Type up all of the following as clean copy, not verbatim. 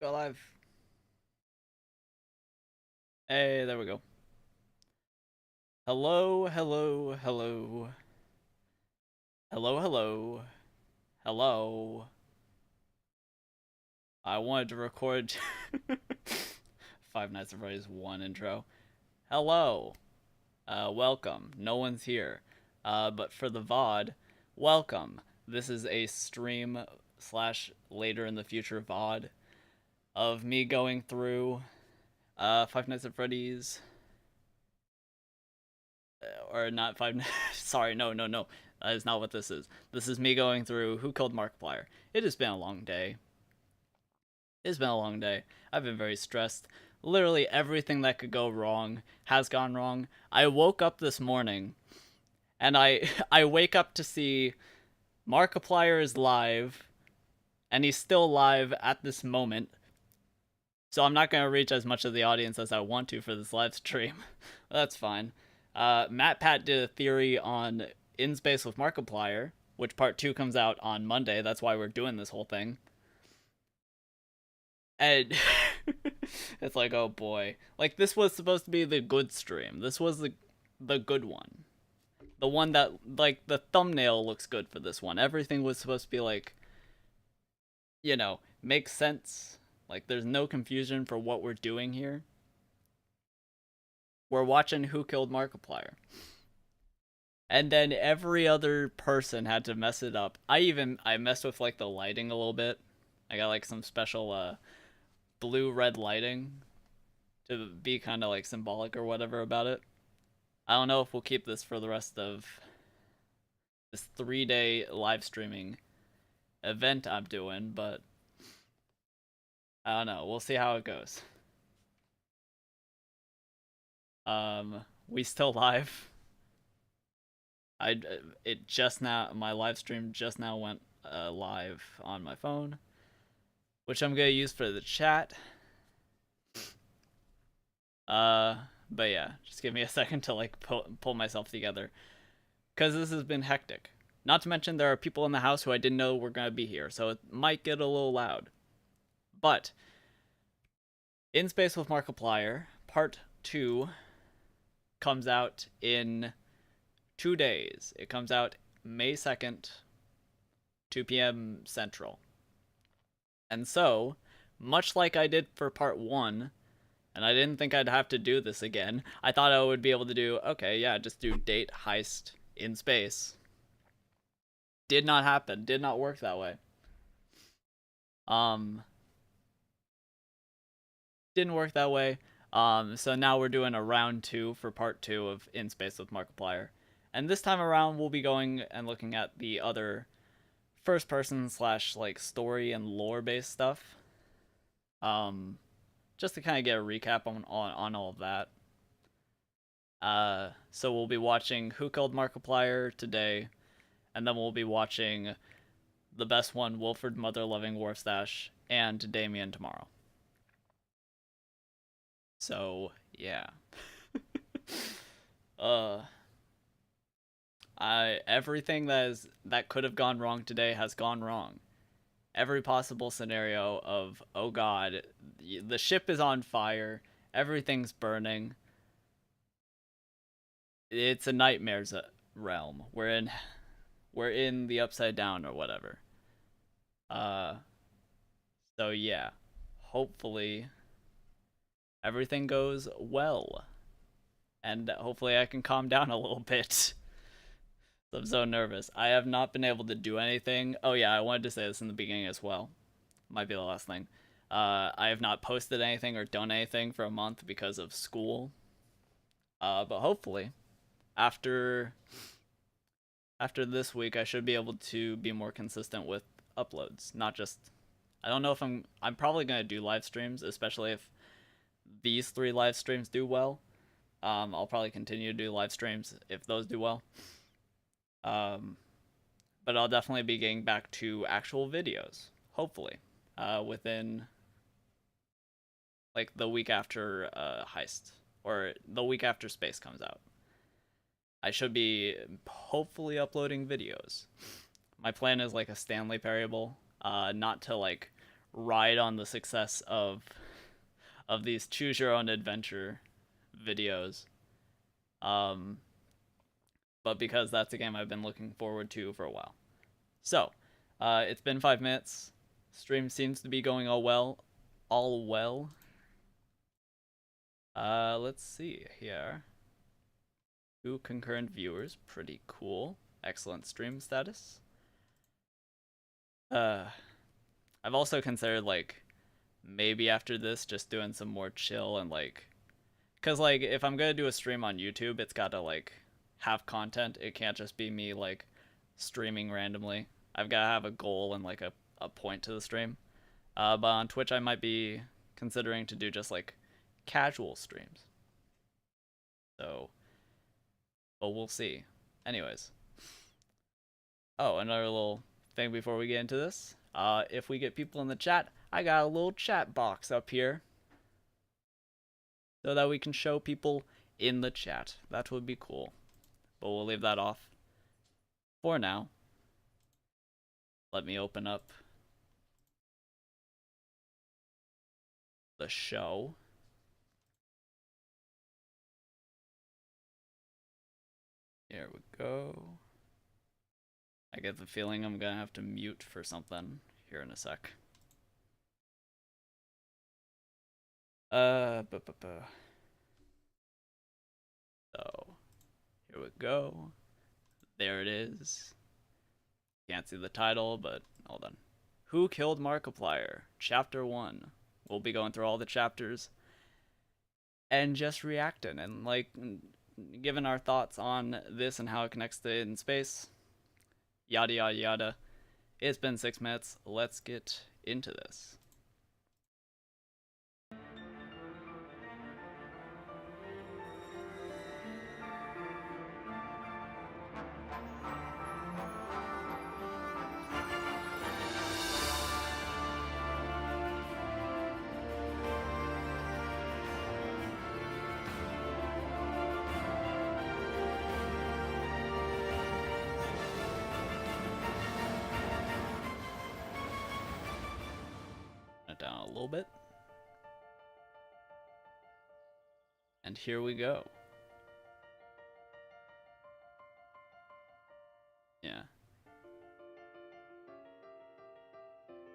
Go live. Hey, there we go. Hello, hello, hello. Hello, hello. Hello. I wanted to record Five Nights at Freddy's 1 intro. Hello. Welcome. No one's here. But for the VOD, welcome. This is a stream slash later in the future VOD of me going through Five Nights at Freddy's or not Five Nights. Sorry, no. That is not what this is. This is me going through Who Killed Markiplier. It has been a long day. It's been a long day. I've been very stressed. Literally everything that could go wrong has gone wrong. I woke up this morning and I wake up to see Markiplier is live and he's still live at this moment. So I'm not going to reach as much of the audience as I want to for this live stream. That's fine. Matt Pat did a theory on In Space with Markiplier, which part 2 comes out on Monday. That's why we're doing this whole thing. And it's like, oh boy. Like, this was supposed to be the good stream. This was the good one. The one that, like, the thumbnail looks good for this one. Everything was supposed to be, like, you know, makes sense. Like, there's no confusion for what we're doing here. We're watching Who Killed Markiplier. And then every other person had to mess it up. I messed with, like, the lighting a little bit. I got, like, some special, blue-red lighting to be kind of, like, symbolic or whatever about it. I don't know if we'll keep this for the rest of this 3-day live streaming event I'm doing, but I don't know. We'll see how it goes. We still live. It just now, my live stream just now went live on my phone, which I'm gonna use for the chat. But yeah, just give me a second to like pull myself together, because this has been hectic. Not to mention there are people in the house who I didn't know were gonna be here, so it might get a little loud. But In Space with Markiplier Part 2 comes out in 2 days. It comes out May 2nd, 2 p.m. Central. And so, much like I did for Part 1, and I didn't think I'd have to do this again, I thought I would be able to do, okay, yeah, just do date heist in space. Did not happen. Did not work that way. Didn't work that way. So now we're doing a round 2 for part 2 of In Space with Markiplier. And this time around, we'll be going and looking at the other first person slash like story and lore based stuff. Just to kind of get a recap on all of that. So we'll be watching Who Killed Markiplier today, and then we'll be watching the best one, Wilfred Mother Loving Warfstash, and Damien tomorrow. So yeah. Everything that could have gone wrong today has gone wrong. Every possible scenario of, oh god, the ship is on fire, everything's burning. It's a nightmare's realm. We're in the upside down or whatever. So yeah, hopefully everything goes well, and hopefully I can calm down a little bit. I'm so nervous. I have not been able to do anything. Oh yeah, I wanted to say this in the beginning as well. Might be the last thing. I have not posted anything or done anything for a month because of school. But hopefully, after this week, I should be able to be more consistent with uploads. Not just, I don't know if I'm probably gonna do live streams, especially if these 3 live streams do well. I'll probably continue to do live streams if those do well. But I'll definitely be getting back to actual videos, hopefully, within like the week after Heist, or the week after Space comes out. I should be hopefully uploading videos. My plan is like a Stanley parable, not to like ride on the success of these choose your own adventure videos. But because that's a game I've been looking forward to for a while. So, it's been 5 minutes. Stream seems to be going all well. Let's see here. 2 concurrent viewers, pretty cool. Excellent stream status. I've also considered, like, maybe after this just doing some more chill and, like, because, like, if I'm gonna do a stream on YouTube, it's gotta, like, have content. It can't just be me, like, streaming randomly. I've gotta have a goal and, like, a point to the stream. But on Twitch, I might be considering to do just, like, casual streams. So, but we'll see. Anyways. Oh, another little thing before we get into this. If we get people in the chat, I got a little chat box up here, so that we can show people in the chat. That would be cool. But we'll leave that off for now. Let me open up the show. Here we go. I get the feeling I'm gonna have to mute for something here in a sec. So, here we go. There it is. Can't see the title, but hold on. Who Killed Markiplier? Chapter 1. We'll be going through all the chapters and just reacting and, like, giving our thoughts on this and how it connects to In Space. Yada yada yada. It's been 6 minutes. Let's get into this. Down a little bit. And here we go. Yeah.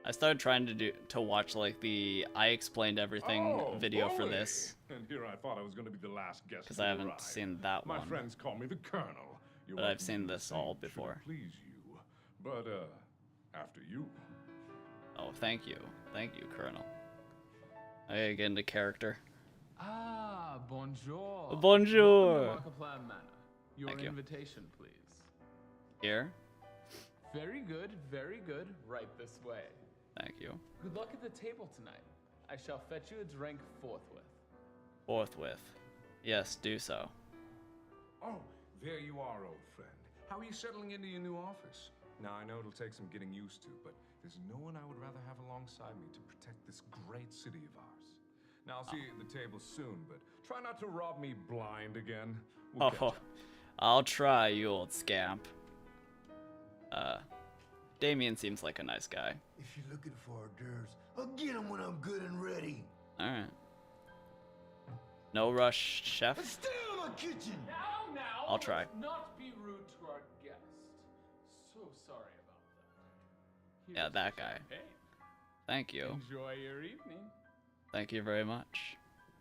I started trying to watch, like, the I Explained Everything video for this. And here I thought I was going to be the last guest. Because I haven't seen that one. My friends call me the Colonel. But I've seen this all before. Please you. But after you. Oh, thank you. Thank you, Colonel. I gotta get into character. Ah, bonjour. Bonjour. Markiplier Manor. Your Thank you. invitation, please. Here. Very good, very good. Right this way. Thank you. Good luck at the table tonight. I shall fetch you a drink forthwith. Forthwith. Yes, do so. Oh, there you are, old friend. How are you settling into your new office? Now, I know it'll take some getting used to, but there's no one I would rather have alongside me to protect this great city of ours. Now, I'll see you at the table soon, but try not to rob me blind again. We'll catch up. I'll try, you old scamp. Damien seems like a nice guy. If you're looking for hors d'oeuvres, I'll get them when I'm good and ready. Alright. No rush, chef. Stay in my kitchen! Now, I'll try. let's not be rude to our guest. So sorry about that. Yeah, Here's that your guy. champagne. Thank you. Enjoy your evening. Thank you very much.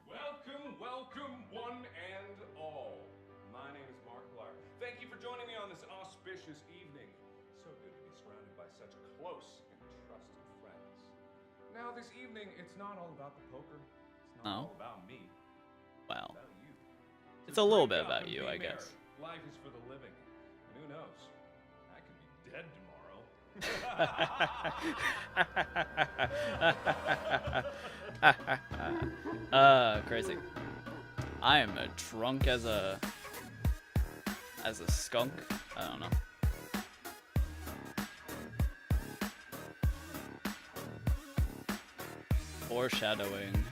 Welcome, welcome, one and all. My name is Markiplier. Thank you for joining me on this auspicious evening. So good to be surrounded by such close and trusted friends. Now, this evening, it's not all about the poker. It's not all about me. Well, It's about you. it's a little bit about you, I guess. Life is for the living. And who knows? I could be dead tomorrow. Crazy. I am drunk as a skunk. I don't know. Foreshadowing.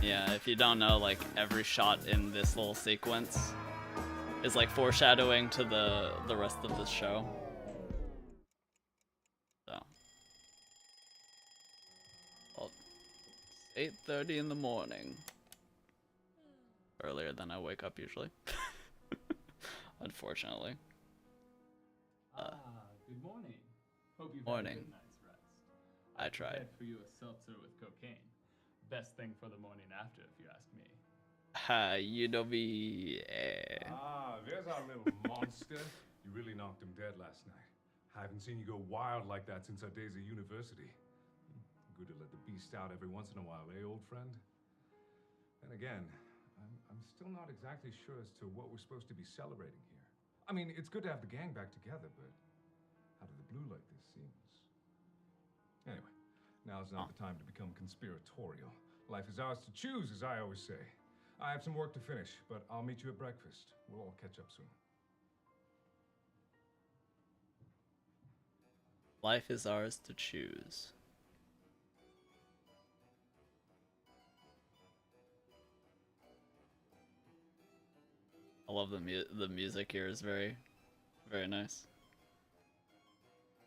Yeah, if you don't know, like, every shot in this little sequence is like foreshadowing to the rest of the show. 8:30 in the morning. Earlier than I wake up usually. Unfortunately. Good morning. Hope you've Morning. had a good night's rest. I tried. Prepared for you a seltzer with cocaine. Best thing for the morning after, if you ask me. Ha, you know me. Ah, there's our little monster. You really knocked him dead last night. I haven't seen you go wild like that since our days at university. Good to let the beast out every once in a while, eh, old friend? Then again, I'm still not exactly sure as to what we're supposed to be celebrating here. I mean, it's good to have the gang back together, but out of the blue like this seems... Anyway, now's not the time to become conspiratorial. Life is ours to choose, as I always say. I have some work to finish, but I'll meet you at breakfast. We'll all catch up soon. Life is ours to choose. I love the music here is very, very nice.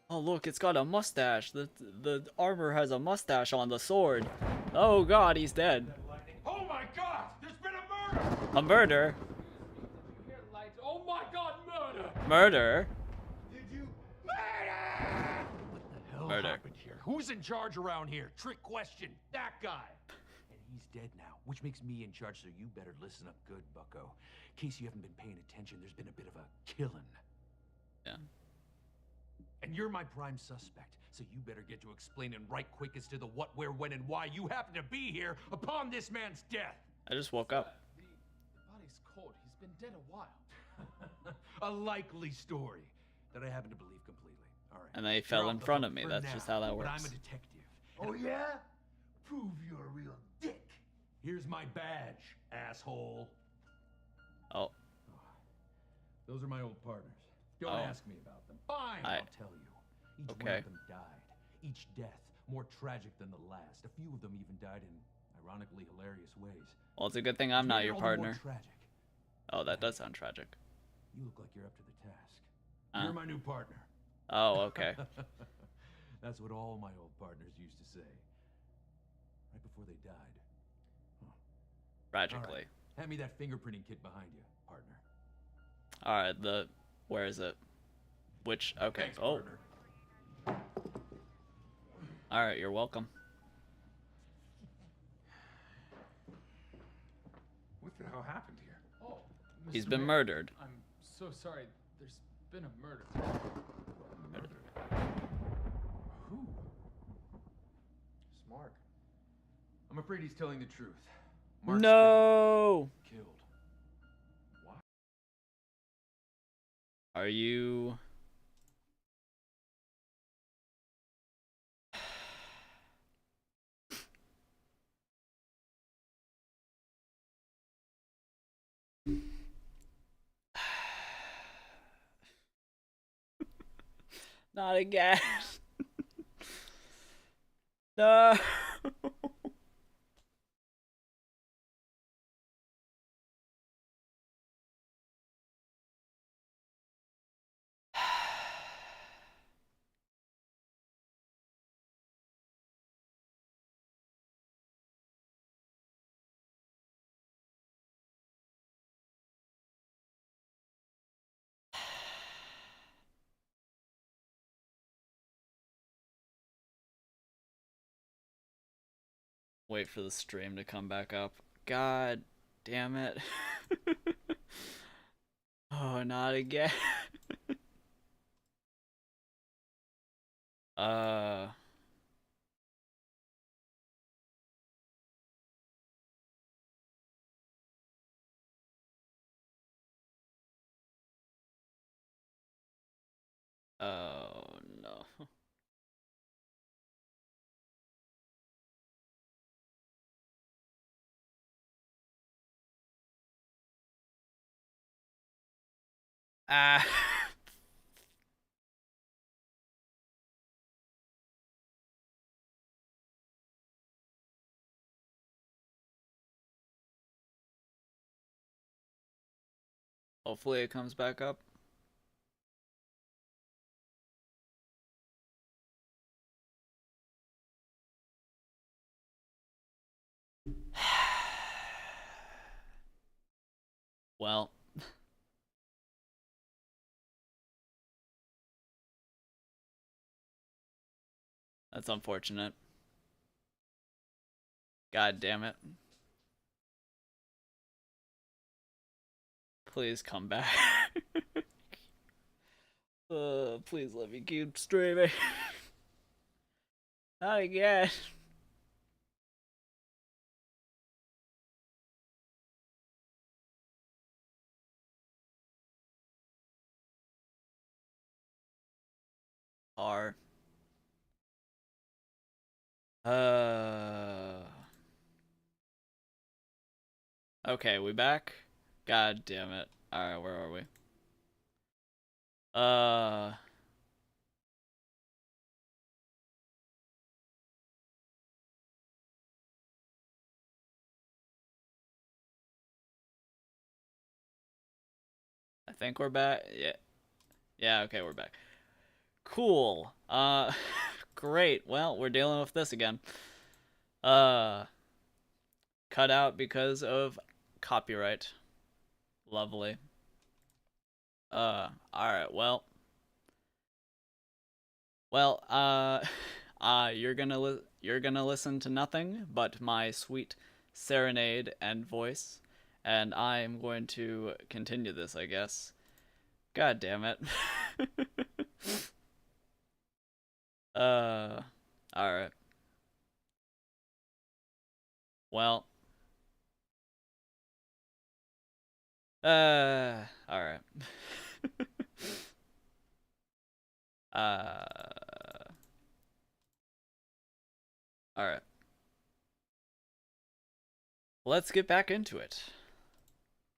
Oh look, it's got a mustache. The armor has a mustache on the sword. Oh god, he's dead. Oh my God! There's been a murder! A murder? Here, light. Oh my God, murder! Murder? Did you? Murder! What the hell Murder. happened here? Who's in charge around here? Trick question. That guy! And he's dead now, which makes me in charge, so you better listen up good, bucko. In case you haven't been paying attention, there's been a bit of a killing. Yeah. And you're my prime suspect, so you better get to explaining right quick as to the what, where, when, and why you happen to be here upon this man's death. I just woke up. The body's cold. He's been dead a while. A likely story that I happen to believe completely. All right. And they You're fell off in the front hook of me. for That's now, just how that But works. I'm a detective. Oh yeah? Prove you're a real dick. Here's my badge, asshole. Oh, Those are my old partners. Don't Oh. ask me about them. Fine, I- I'll tell you. Each one Okay. of them died. Each death more tragic than the last. A few of them even died in ironically hilarious ways. well, it's a good thing I'm not Maybe your all the more partner. Tragic. Oh, that does sound tragic. You look like you're up to the task. Uh. You're my new partner. Oh, okay. That's what all my old partners used to say. Right before they died. Tragically. All right. Hand me that fingerprinting kit behind you, partner. Alright, where is it? Which, okay. Thanks, Oh, partner. alright, you're welcome. What the hell happened here? Oh, He's Mr. been Mayor, murdered. I'm so sorry. There's been a murder. Murdered? Who? Smart. I'm afraid he's telling the truth. Mark's No! been killed. What? Are you... Not again. No. Wait for the stream to come back up. God damn it. Oh, not again. uh... Oh, no. Ah. Hopefully it comes back up. Well, that's unfortunate. God damn it. Please come back. Please let me keep streaming. Not again. R. Uh. Okay, we back? God damn it. Alright, where are we? Uh. I think we're back. Yeah. Yeah, okay, we're back. Cool. Great. Well, we're dealing with this again. Uh, cut out because of copyright. Lovely. Alright, you're gonna listen to nothing but my sweet serenade and voice, and I'm going to continue this, I guess. God damn it. uh, alright. Well, alright. uh, alright. Let's get back into it.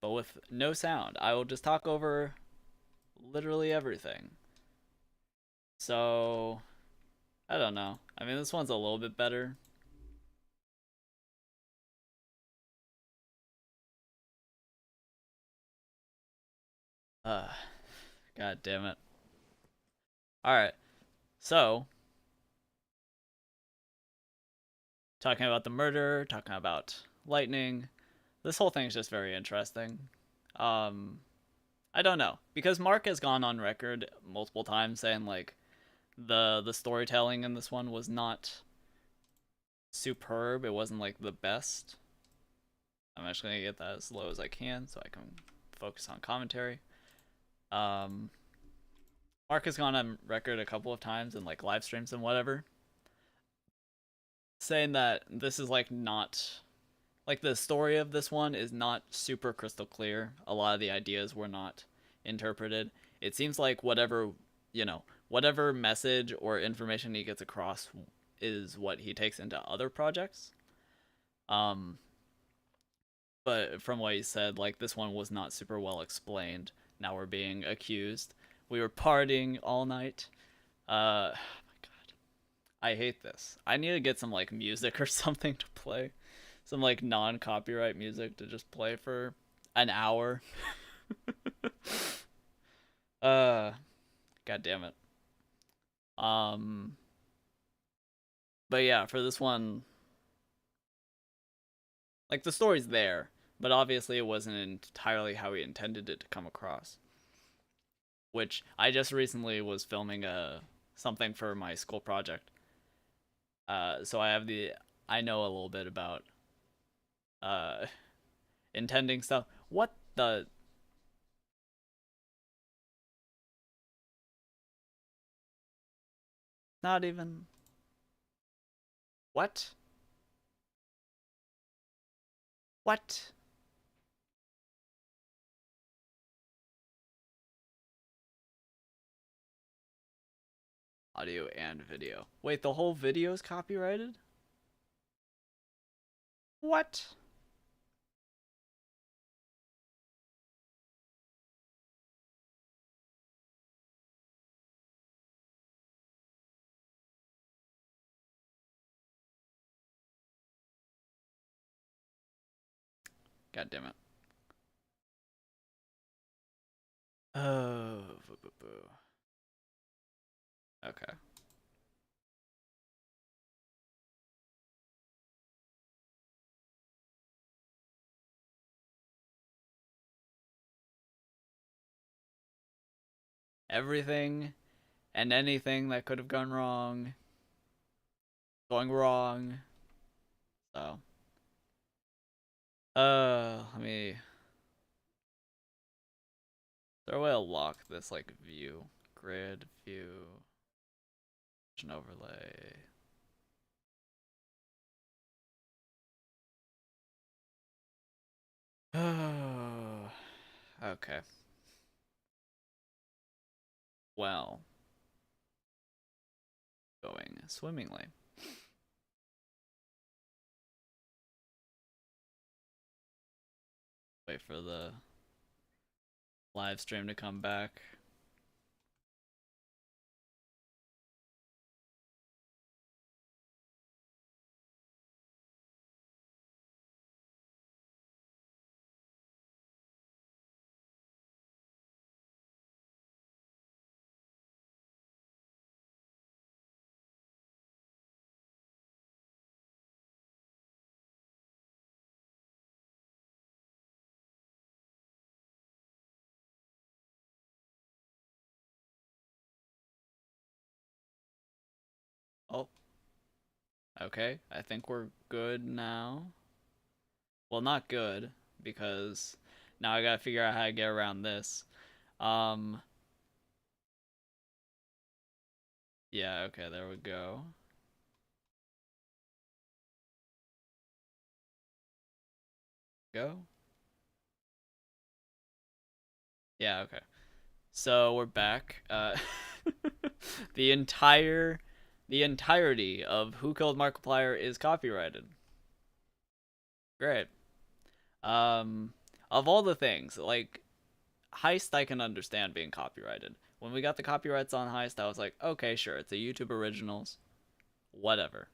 But with no sound. I will just talk over literally everything. So, I don't know. I mean, this one's a little bit better. Uh, God damn it. Alright, so, talking about the murder, talking about lightning. This whole thing is just very interesting. I don't know, because Mark has gone on record multiple times saying like the storytelling in this one was not superb. It wasn't like the best. I'm actually gonna get that as low as I can so I can focus on commentary. Mark has gone on record a couple of times in like live streams and whatever, saying that this is like not like the story of this one is not super crystal clear. A lot of the ideas were not interpreted. It seems like whatever message or information he gets across is what he takes into other projects. But from what he said, like this one was not super well explained. Now we're being accused. We were partying all night. Oh my god. I hate this. I need to get some like music or something to play. Some like non-copyright music to just play for an hour. God damn it. But yeah, for this one, like the story's there, but obviously it wasn't entirely how he intended it to come across. Which I just recently was filming something for my school project. So I know a little bit about uh intending stuff. What the not even what? What? Audio and video. Wait, the whole video is copyrighted? What? God damn it. Oh, okay. everything and anything that could have gone wrong, going wrong. So, let me. Is there a way to lock this like view, grid view, an overlay? Oh, okay. Well, going swimmingly. Wait for the live stream to come back. Oh, okay. I think we're good now. Well, not good, because now I gotta figure out how to get around this. Um, yeah, okay, there we go. Go? Yeah, okay. So we're back. The entirety of Who Killed Markiplier is copyrighted. Great. Of all the things, like Heist I can understand being copyrighted. When we got the copyrights on Heist, I was like, okay, sure, it's a YouTube originals. Whatever.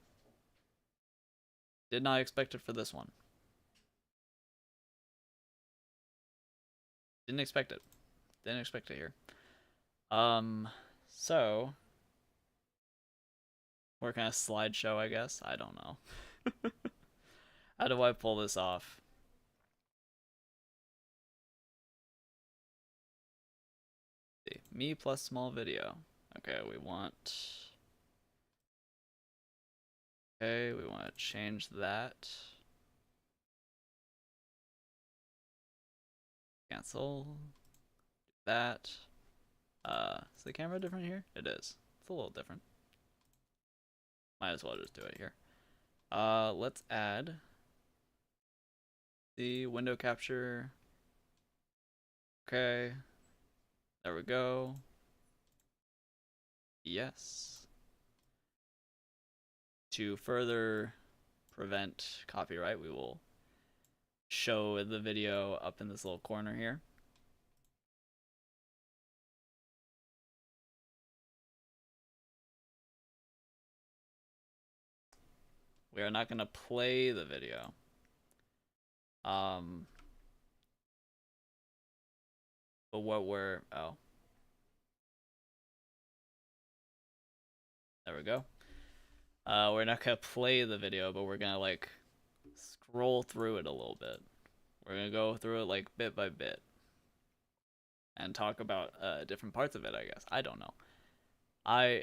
Did not expect it for this one. Didn't expect it. Didn't expect it here. So work on a slideshow, I guess. I don't know. How do I pull this off? Me plus small video. Okay, we want. Okay, we want to change that. Cancel. That. Is the camera different here? It is. It's a little different. Might as well just do it here. Let's add the window capture. Okay. There we go. Yes. To further prevent copyright, we will show the video up in this little corner here. We are not going to play the video. But what we're, oh. There we go. We're not going to play the video, but we're going to like scroll through it a little bit. We're going to go through it like bit by bit and talk about different parts of it, I guess. I don't know. How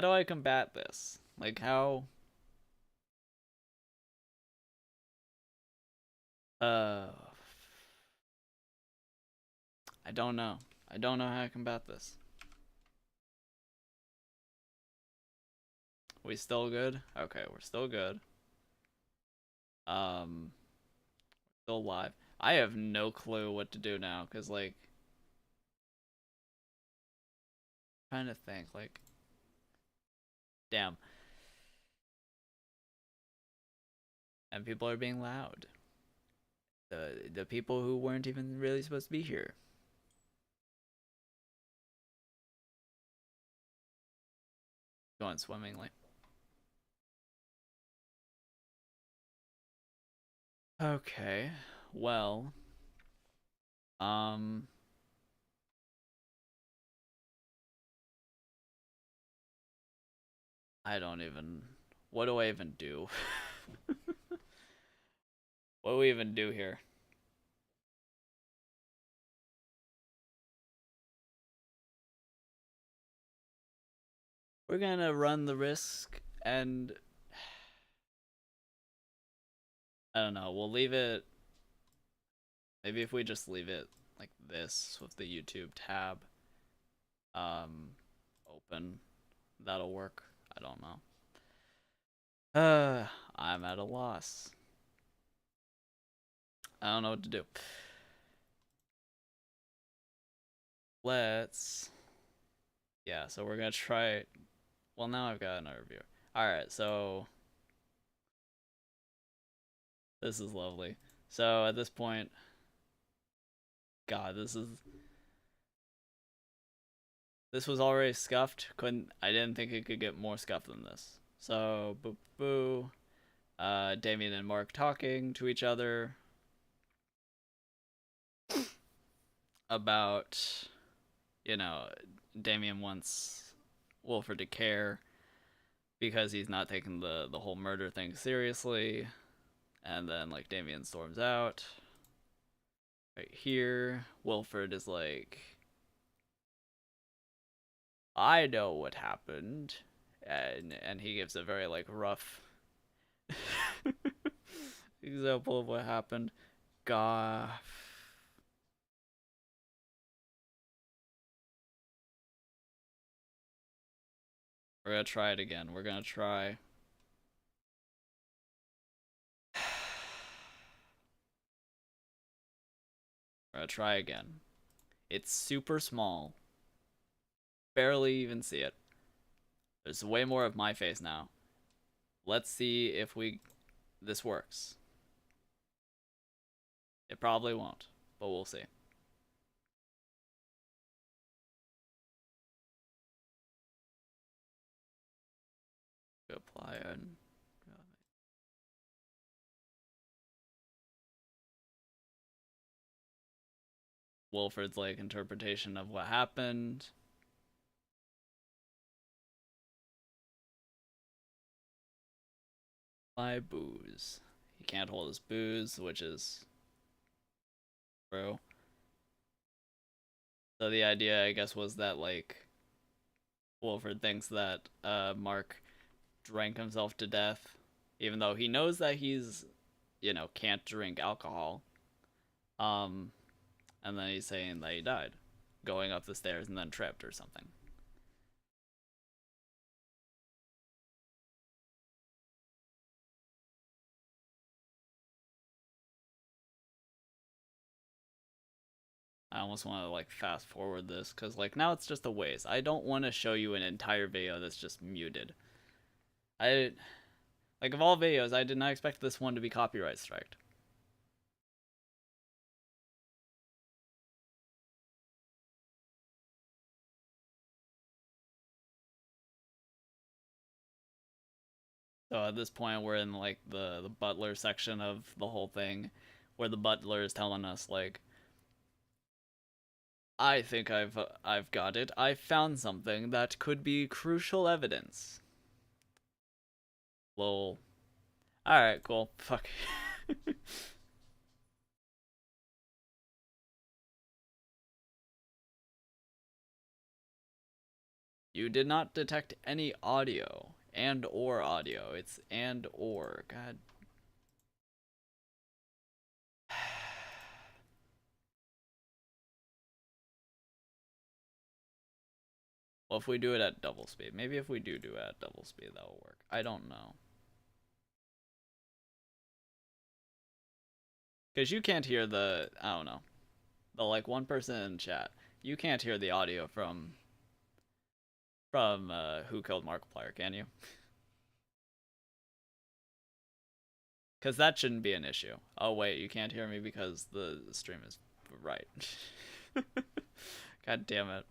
do I combat this? Like how I don't know. I don't know how to combat this. We still good? Okay, we're still good. Still live. I have no clue what to do now, cause like, trying to think, like, damn. And people are being loud. The people who weren't even really supposed to be here. Going swimmingly. Okay, well, I don't even, what do I even do? What do we even do here? we're gonna run the risk, and I don't know, we'll leave it, maybe if we just leave it like this with the YouTube tab open, that'll work. I don't know. I'm at a loss. I don't know what to do. Yeah, so we're gonna try. Well, now I've got another viewer. Alright, so this is lovely. So at this point, God, this was already scuffed. I didn't think it could get more scuffed than this. So boo boo. Damien and Mark talking to each other about, Damien wants Wilfred to care because he's not taking the whole murder thing seriously. And then like Damien storms out. Right here, Wilfred is like, I know what happened, and he gives a very like rough example of what happened. God. We're gonna try it again. We're gonna try. We're gonna try again. It's super small. Barely even see it. There's way more of my face now. Let's see if this works. It probably won't, but we'll see. Apply and Wilfred's like interpretation of what happened. My booze. He can't hold his booze, which is true. So the idea, I guess, was that like Wilfred thinks that Mark drank himself to death, even though he knows that he's, can't drink alcohol. And then he's saying that he died, going up the stairs and then tripped or something. I almost want to like fast forward this because like now it's just a waste. I don't want to show you an entire video that's just muted. Like of all videos, I did not expect this one to be copyright striked. So at this point, we're in like the butler section of the whole thing, where the butler is telling us like, I think I've got it. I found something that could be crucial evidence. Lol. Alright, cool. Fuck. You did not detect any audio. And or audio. It's and or. God. Well, if we do it at double speed. Maybe if we do it at double speed, that will work. I don't know. Because you can't hear the, I don't know, the like one person in chat. You can't hear the audio from Who Killed Markiplier, can you? Because that shouldn't be an issue. Oh wait, you can't hear me because the stream is right. God damn it.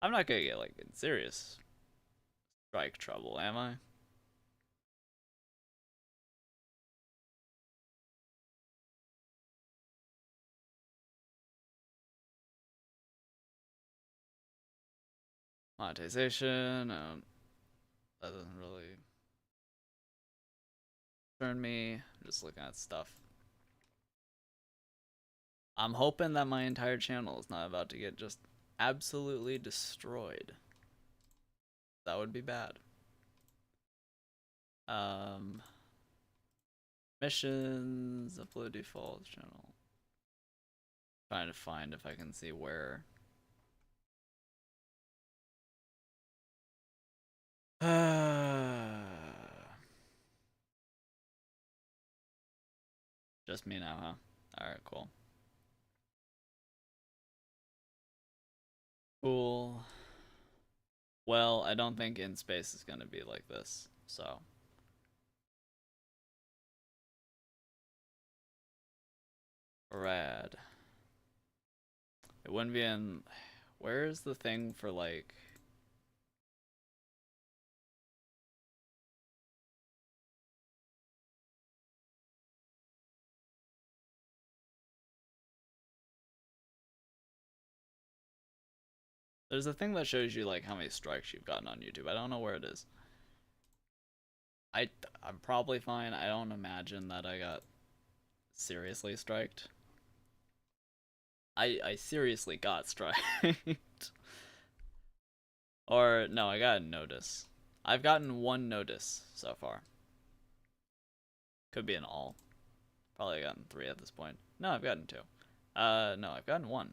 I'm not gonna get like in serious strike trouble, am I? Monetization, that doesn't really concern me. I'm just looking at stuff. I'm hoping that my entire channel is not about to get just absolutely destroyed. That would be bad. Missions, upload default channel. Trying to find if I can see where. Just me now, huh? Alright, cool. Cool. Well, I don't think in space is gonna be like this, so. Rad. It wouldn't be in. Where's the thing for like. There's a thing that shows you like how many strikes you've gotten on YouTube. I don't know where it is. I'm probably fine. I don't imagine that I got seriously striked. I seriously got striked. Or no, I got a notice. I've gotten one notice so far. Could be an all. Probably gotten 3 at this point. No, I've gotten 2. No, I've gotten 1.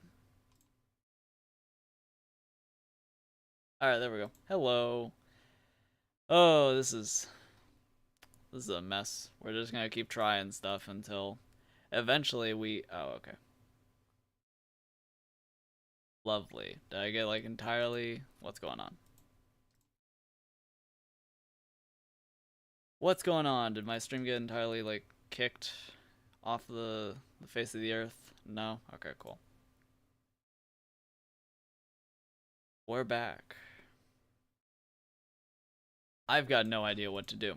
Alright, there we go. Hello. Oh, this is a mess. We're just gonna keep trying stuff until eventually we... Oh, okay. Lovely. Did I get like entirely... What's going on? What's going on? Did my stream get entirely like kicked off the face of the earth? No? Okay, cool. We're back. I've got no idea what to do.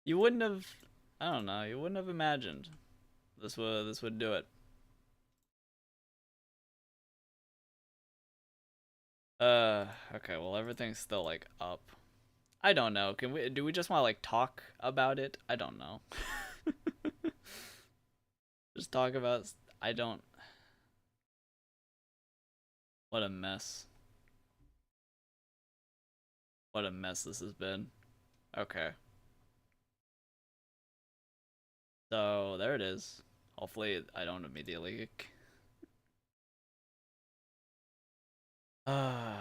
You wouldn't have... I don't know. You wouldn't have imagined this would do it. Okay, well everything's still like up. I don't know. Do we just want to like talk about it? I don't know. Just talk about I don't What a mess. What a mess this has been. Okay. So, there it is. Hopefully I don't immediately Alright.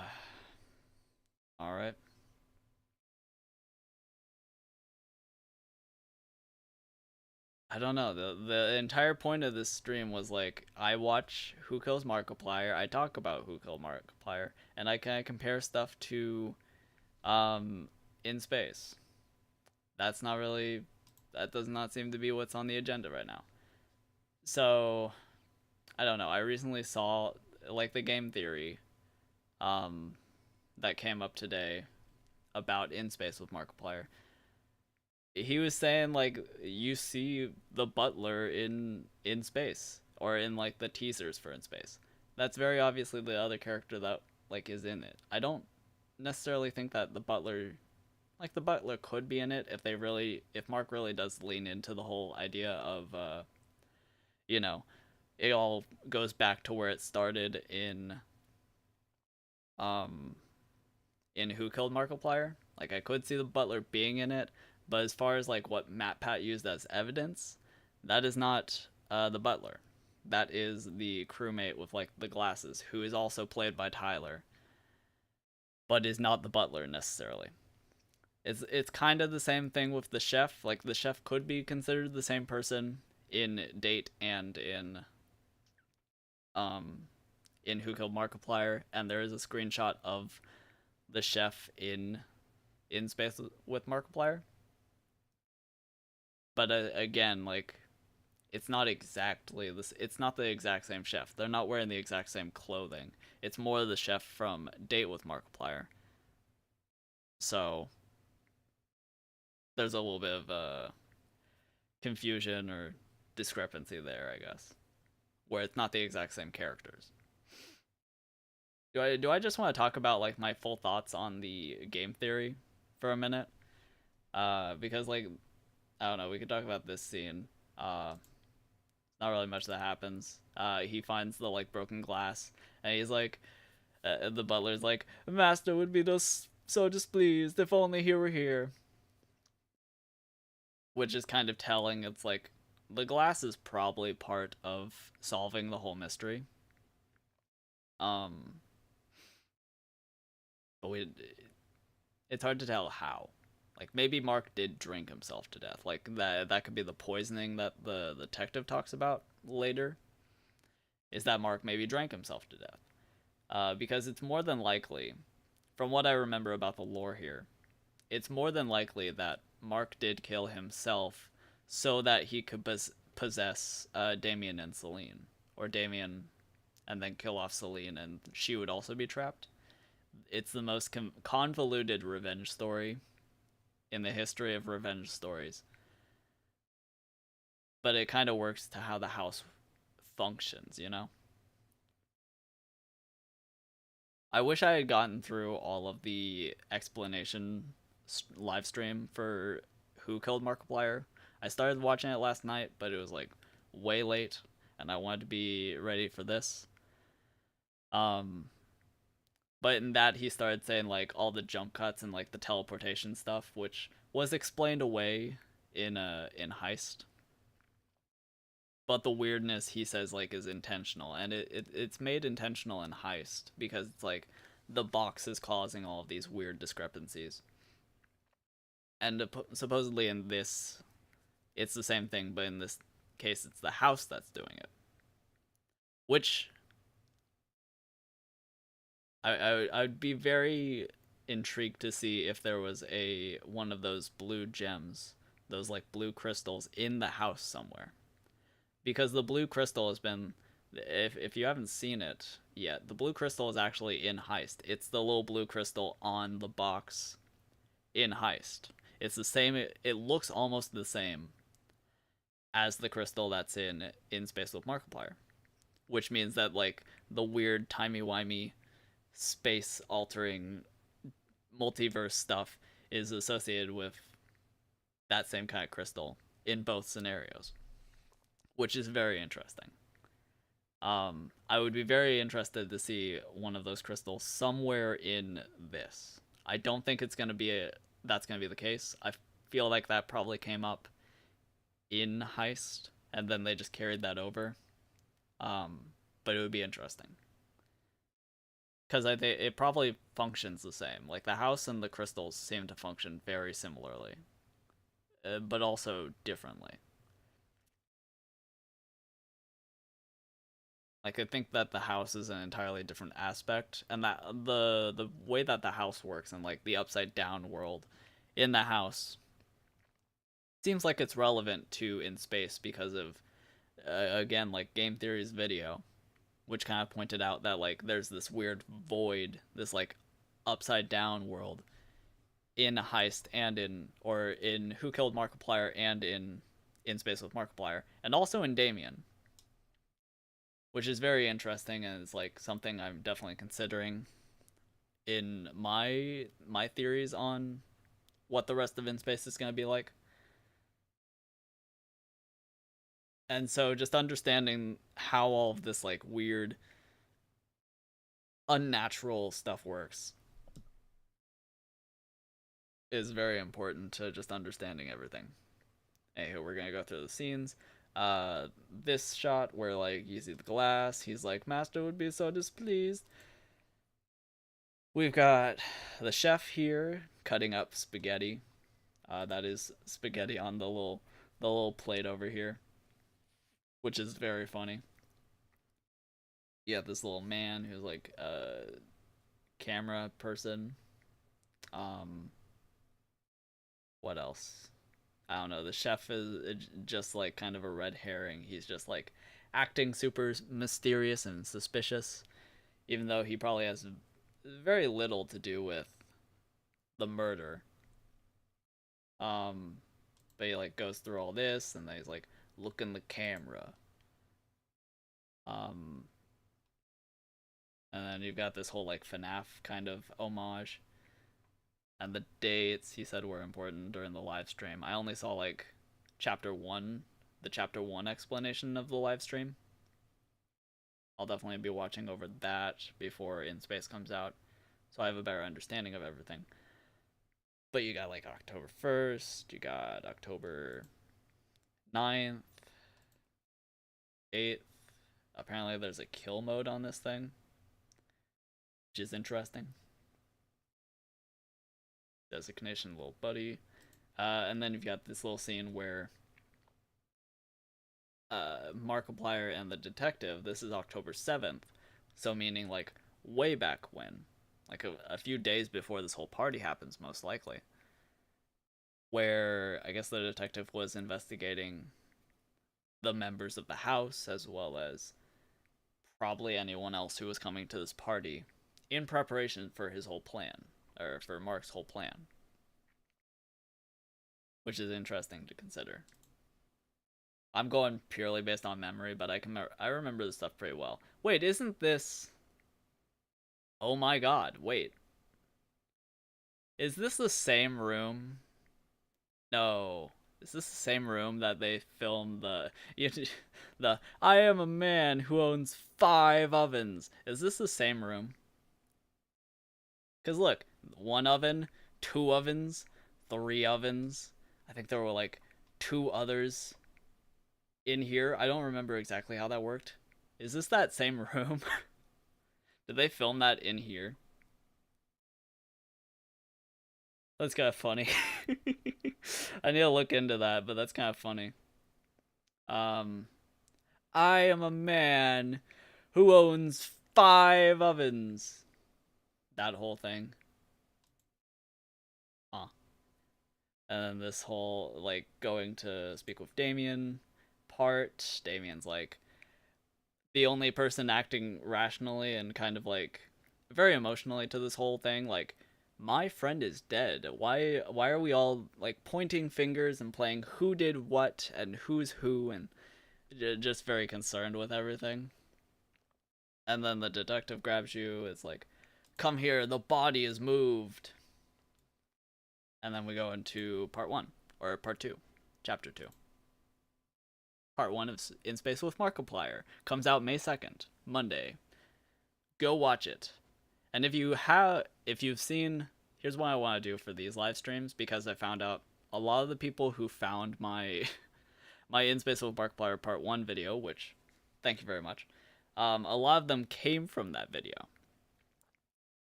I don't know. The entire point of this stream was like I watch Who Kills Markiplier, I talk about Who Killed Markiplier, and I kind of compare stuff to In Space. That's not really that does not seem to be what's on the agenda right now. So I don't know. I recently saw like the game theory that came up today about In Space with Markiplier. He was saying like you see the butler in space or in like the teasers for In Space. That's very obviously the other character that like is in it. I don't necessarily think that the butler could be in it if Mark really does lean into the whole idea of you know, it all goes back to where it started in Who Killed Markiplier. Like I could see the butler being in it, but as far as like what Matt Pat used as evidence, that is not the butler. That is the crewmate with like the glasses, who is also played by Tyler, but is not the butler necessarily. It's kind of the same thing with the chef. Like the chef could be considered the same person in Date and in Who Killed Markiplier, and there is a screenshot of the chef in Space with Markiplier. But again, like it's not exactly this. It's not the exact same chef. They're not wearing the exact same clothing. It's more the chef from Date with Markiplier. So there's a little bit of confusion or discrepancy there, I guess, where it's not the exact same characters. Do I just want to talk about like my full thoughts on the game theory for a minute? Because like I don't know, we could talk about this scene. Not really much that happens. He finds the like broken glass, and he's like, The butler's like, Master would be so displeased if only he were here. Which is kind of telling. It's like, the glass is probably part of solving the whole mystery. But it's hard to tell how. Like, maybe Mark did drink himself to death. Like, that could be the poisoning that the detective talks about later. Is that Mark maybe drank himself to death. Because it's more than likely, from what I remember about the lore here, it's more than likely that Mark did kill himself so that he could possess Damien and Celine. Or Damien and then kill off Celine and she would also be trapped. It's the most convoluted revenge story in the history of revenge stories. But it kind of works to how the house functions, you know? I wish I had gotten through all of the explanation live stream for Who Killed Markiplier. I started watching it last night, but it was like way late, and I wanted to be ready for this. But in that he started saying like all the jump cuts and like the teleportation stuff, which was explained away in Heist. But the weirdness he says like is intentional, and it's made intentional in Heist because it's like the box is causing all of these weird discrepancies. And supposedly in this, it's the same thing, but in this case, it's the house that's doing it. Which I'd be very intrigued to see if there was one of those blue gems, those like blue crystals in the house somewhere. Because the blue crystal has been, if you haven't seen it yet, the blue crystal is actually in Heist. It's the little blue crystal on the box in Heist. It's the same, it looks almost the same as the crystal that's in Space with Markiplier. Which means that like the weird timey-wimey space altering multiverse stuff is associated with that same kind of crystal in both scenarios, which is very interesting. I would be very interested to see one of those crystals somewhere in this. I don't think it's going to be that's going to be the case. I feel like that probably came up in Heist and then they just carried that over. But it would be interesting. Because I think it probably functions the same. Like, the house and the crystals seem to function very similarly. But also differently. Like, I think that the house is an entirely different aspect. And that the way that the house works and, like, the upside-down world in the house seems like it's relevant to In Space because of, again, like, Game Theory's video, which kind of pointed out that like there's this weird void, this like upside down world in Heist and in Who Killed Markiplier and in Space with Markiplier, and also in Damien, which is very interesting and is like something I'm definitely considering in my theories on what the rest of In Space is going to be like. And so just understanding how all of this like weird unnatural stuff works is very important to just understanding everything. Anywho, we're gonna go through the scenes. This shot where like you see the glass, he's like, Master would be so displeased. We've got the chef here cutting up spaghetti. That is spaghetti on the little plate over here, which is very funny. You have this little man who's like a camera person. What else? I don't know. The chef is just like kind of a red herring. He's just like acting super mysterious and suspicious, even though he probably has very little to do with the murder. But he like goes through all this, and then he's like, look in the camera. And then you've got this whole like FNAF kind of homage. And the dates he said were important during the live stream. I only saw like the chapter 1 explanation of the live stream. I'll definitely be watching over that before In Space comes out, so I have a better understanding of everything. But you got like October 1st, you got October 9th, 8th. Apparently there's a kill mode on this thing, which is interesting. Designation little buddy. And then you've got this little scene where Markiplier and the detective, this is October 7th, so meaning like way back when, like a few days before this whole party happens, most likely, where I guess the detective was investigating the members of the house as well as probably anyone else who was coming to this party in preparation for his whole plan, or for Mark's whole plan, which is interesting to consider. I'm going purely based on memory, but I remember this stuff pretty well. Wait, isn't this... Oh my god, wait. Is this the same room? No. Is this the same room that they filmed the I am a man who owns 5 ovens? Is this the same room? Because look, 1 oven, 2 ovens, 3 ovens. I think there were like 2 others in here. I don't remember exactly how that worked. Is this that same room? Did they film that in here? That's kind of funny. I need to look into that, but that's kind of funny. I am a man who owns 5 ovens. That whole thing. Huh. And then this whole, like, going to speak with Damien part. Damien's, like, the only person acting rationally and kind of, like, very emotionally to this whole thing. Like, my friend is dead. Why are we all, like, pointing fingers and playing who did what and who's who, and just very concerned with everything. And then the detective grabs you. It's like, come here, the body is moved. And then we go into part 1, or part 2, chapter 2. Part 1 of In Space with Markiplier comes out May 2nd, Monday. Go watch it. And if you've seen, here's what I want to do for these live streams, because I found out a lot of the people who found my In Space with Markiplier part 1 video, which, thank you very much, a lot of them came from that video.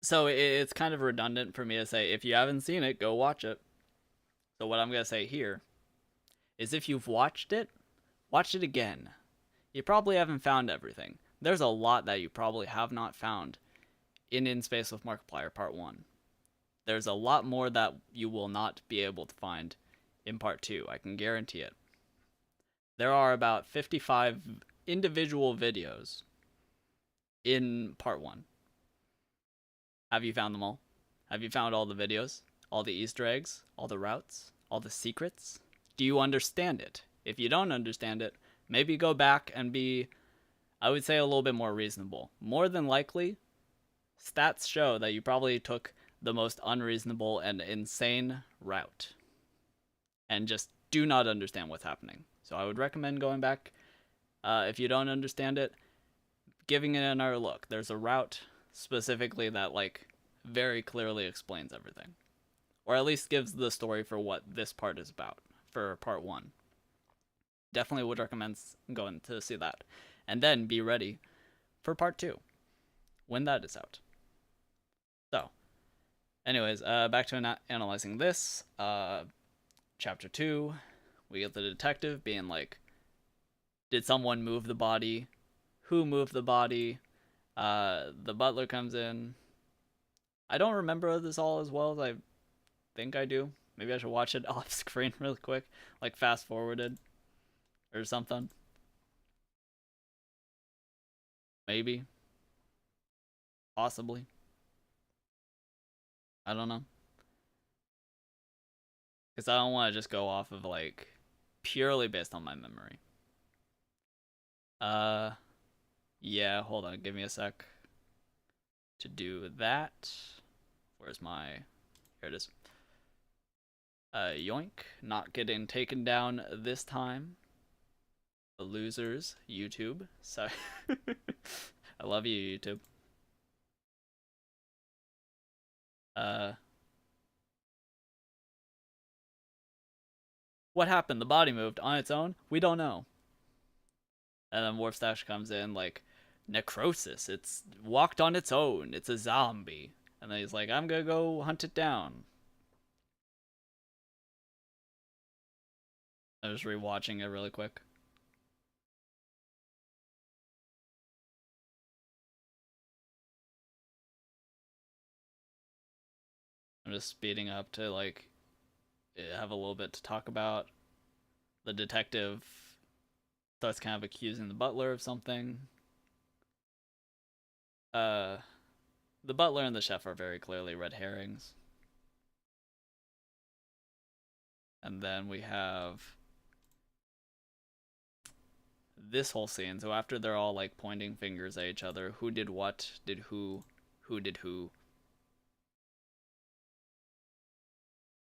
So it's kind of redundant for me to say, if you haven't seen it, go watch it. So what I'm going to say here is, if you've watched it, watch it again. You probably haven't found everything. There's a lot that you probably have not found in Space with Markiplier Part 1. There's a lot more that you will not be able to find in Part 2. I can guarantee it. There are about 55 individual videos in Part 1. Have you found them all? Have you found all the videos? All the Easter eggs? All the routes? All the secrets? Do you understand it? If you don't understand it, maybe go back and be, I would say, a little bit more reasonable. More than likely, stats show that you probably took the most unreasonable and insane route and just do not understand what's happening. So I would recommend going back, if you don't understand it, giving it another look. There's a route specifically that, like, very clearly explains everything, or at least gives the story for what this part is about for part 1. Definitely would recommend going to see that, and then be ready for part 2 when that is out. So anyways, back to analyzing this. Chapter 2, we get the detective being like, did someone move the body? Who moved the body? The butler comes in. I don't remember this all as well as I think I do. Maybe I should watch it off screen really quick, like fast forwarded or something. Maybe. Possibly. I don't know. Because I don't want to just go off of, like, purely based on my memory. Yeah, hold on, give me a sec to do that. Where's my, here it is. Yoink, not getting taken down this time. The losers, YouTube. So I love you, YouTube. What happened? The body moved on its own? We don't know. And then Warfstache comes in like, necrosis. It's walked on its own. It's a zombie. And then he's like, I'm gonna go hunt it down. I was rewatching it really quick. I'm just speeding up to like have a little bit to talk about. The detective starts kind of accusing the butler of something. The butler and the chef are very clearly red herrings. And then we have this whole scene. So after they're all like pointing fingers at each other, who did what, did who did who.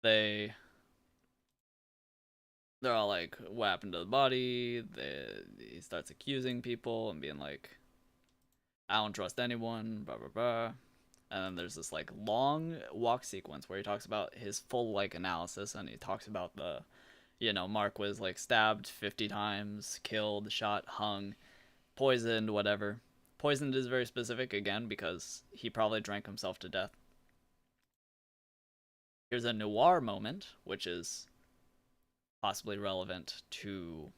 They're all like, what happened to the body? He starts accusing people and being like, I don't trust anyone, blah blah blah. And then there's this like long walk sequence where he talks about his full like analysis, and he talks about the, you know, Mark was like stabbed 50 times, killed, shot, hung, poisoned, whatever. Poisoned is very specific again because he probably drank himself to death. Here's a noir moment, which is possibly relevant to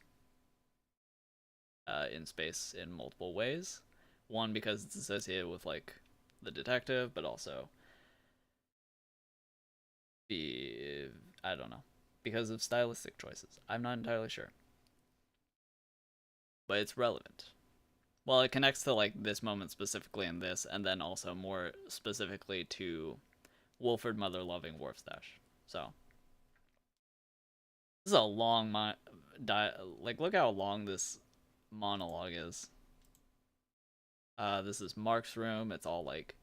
In Space in multiple ways. One, because it's associated with like the detective, but also I don't know, because of stylistic choices. I'm not entirely sure, but it's relevant. Well, it connects to like this moment specifically in this, and then also more specifically to Wolford Mother loving Warfstache. So this is a long like look how long this monologue is. This is Mark's room. It's all like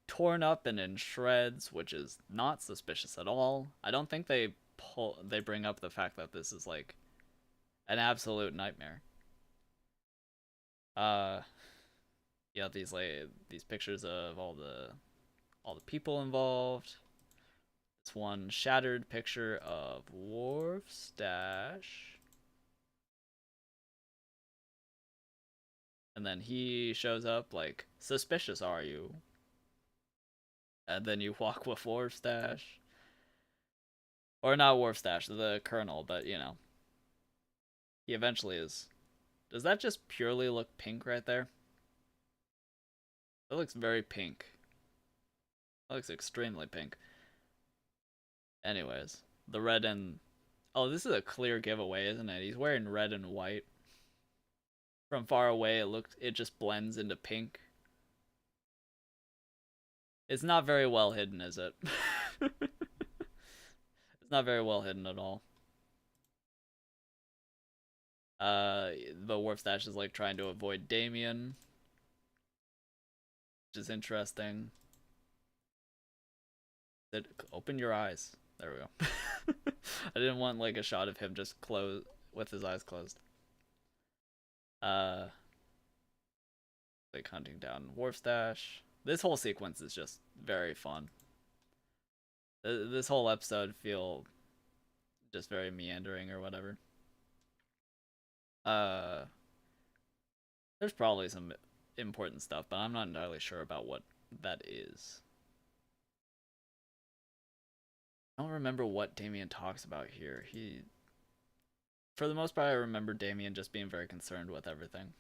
torn up and in shreds, which is not suspicious at all. I don't think they bring up the fact that this is like an absolute nightmare. Yeah, these pictures of all the people involved. It's one shattered picture of Warfstache. And then he shows up like, suspicious are you? And then you walk with Warfstache. Or not Warfstache, the Colonel, but you know. He eventually is. Does that just purely look pink right there? That looks very pink. That looks extremely pink. Anyways, the red and... Oh, this is a clear giveaway, isn't it? He's wearing red and white. From far away, it just blends into pink. It's not very well hidden, is it? It's not very well hidden at all. The Warfstache is like trying to avoid Damien, which is interesting. Open your eyes. There we go. I didn't want like a shot of him just closed with his eyes closed. Like hunting down Warfstache. This whole sequence is just very fun. This whole episode feel just very meandering or whatever. There's probably some important stuff, but I'm not entirely sure about what that is. I don't remember what Damien talks about here. For the most part, I remember Damien just being very concerned with everything.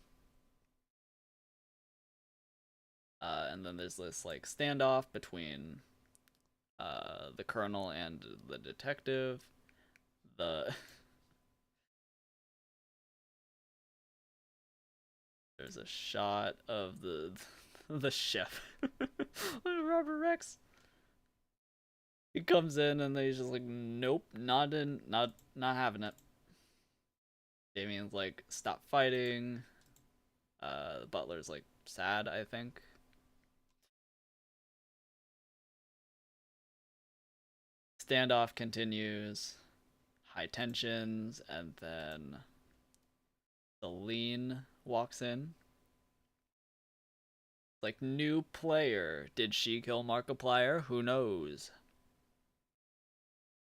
And then there's this like standoff between the Colonel and the detective. There's a shot of the chef. Robert Rex. He comes in and he's just like, nope, not having it. Damien's like, stop fighting. The butler's like sad, I think. Standoff continues, high tensions, and then Celine walks in. Like, new player. Did she kill Markiplier? Who knows?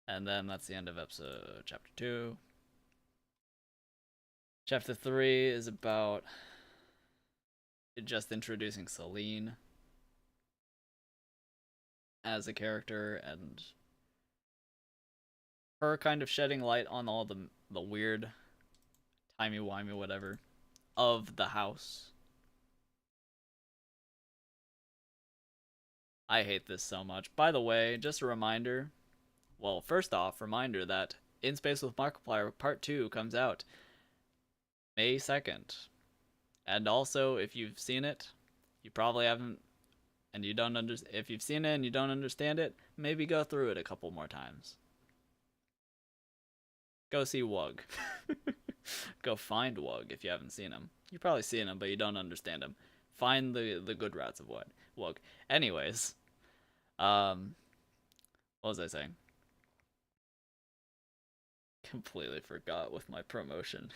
And then that's the end of episode chapter 2. Chapter 3 is about just introducing Celine as a character and her kind of shedding light on all the weird timey-wimey whatever of the house. I hate this so much. By the way, just a reminder. Well, first off, reminder that In Space with Markiplier Part 2 comes out May 2nd. And also, if you've seen it, you probably haven't, and you don't understand. If you've seen it and you don't understand it, maybe go through it a couple more times. Go see Wug. Go find Wug if you haven't seen him. You've probably seen him, but you don't understand him. Find the good routes of Wug. Anyways, what was I saying? Completely forgot with my promotion.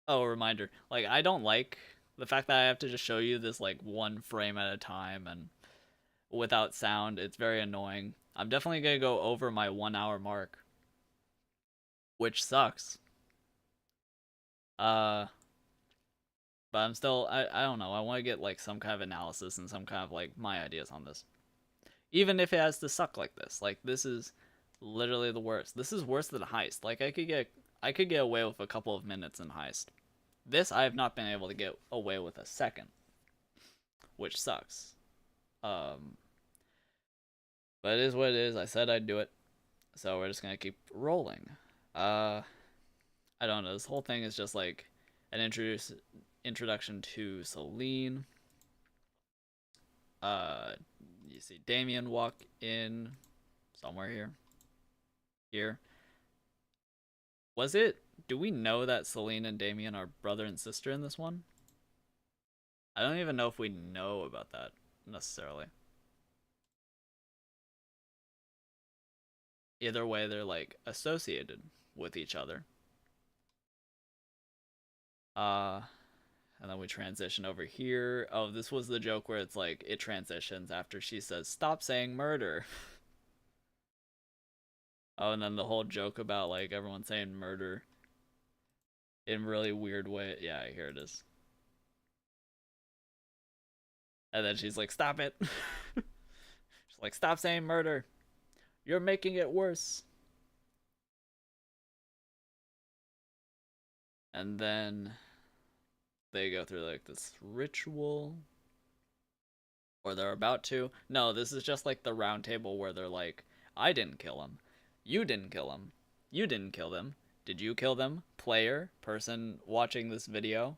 Oh, reminder. Like, I don't like the fact that I have to just show you this, like, one frame at a time and without sound. It's very annoying. I'm definitely gonna go over my 1 hour mark, which sucks. But I'm still, I don't know. I want to get, like, some kind of analysis and some kind of, like, my ideas on this. Even if it has to suck like this. Like, this is literally the worst. This is worse than Heist. Like, I could get away with a couple of minutes in Heist. This, I have not been able to get away with a second, which sucks. But it is what it is. I said I'd do it, so we're just gonna keep rolling. I don't know. This whole thing is just like an introduction to Celine. You see Damien walk in somewhere here. Here. Was it? Do we know that Celine and Damien are brother and sister in this one? I don't even know if we know about that necessarily. Either way, they're like associated with each other. And then we transition over here. Oh, this was the joke where it's like it transitions after she says, "Stop saying murder." Oh, and then the whole joke about like everyone saying murder in really weird way. Yeah, here it is. And then she's like, "Stop it." She's like, "Stop saying murder. You're making it worse." And then they go through like this ritual. Or they're about to. No, this is just like the round table where they're like, "I didn't kill him. You didn't kill him. You didn't kill them. Did you kill them? Player, person watching this video."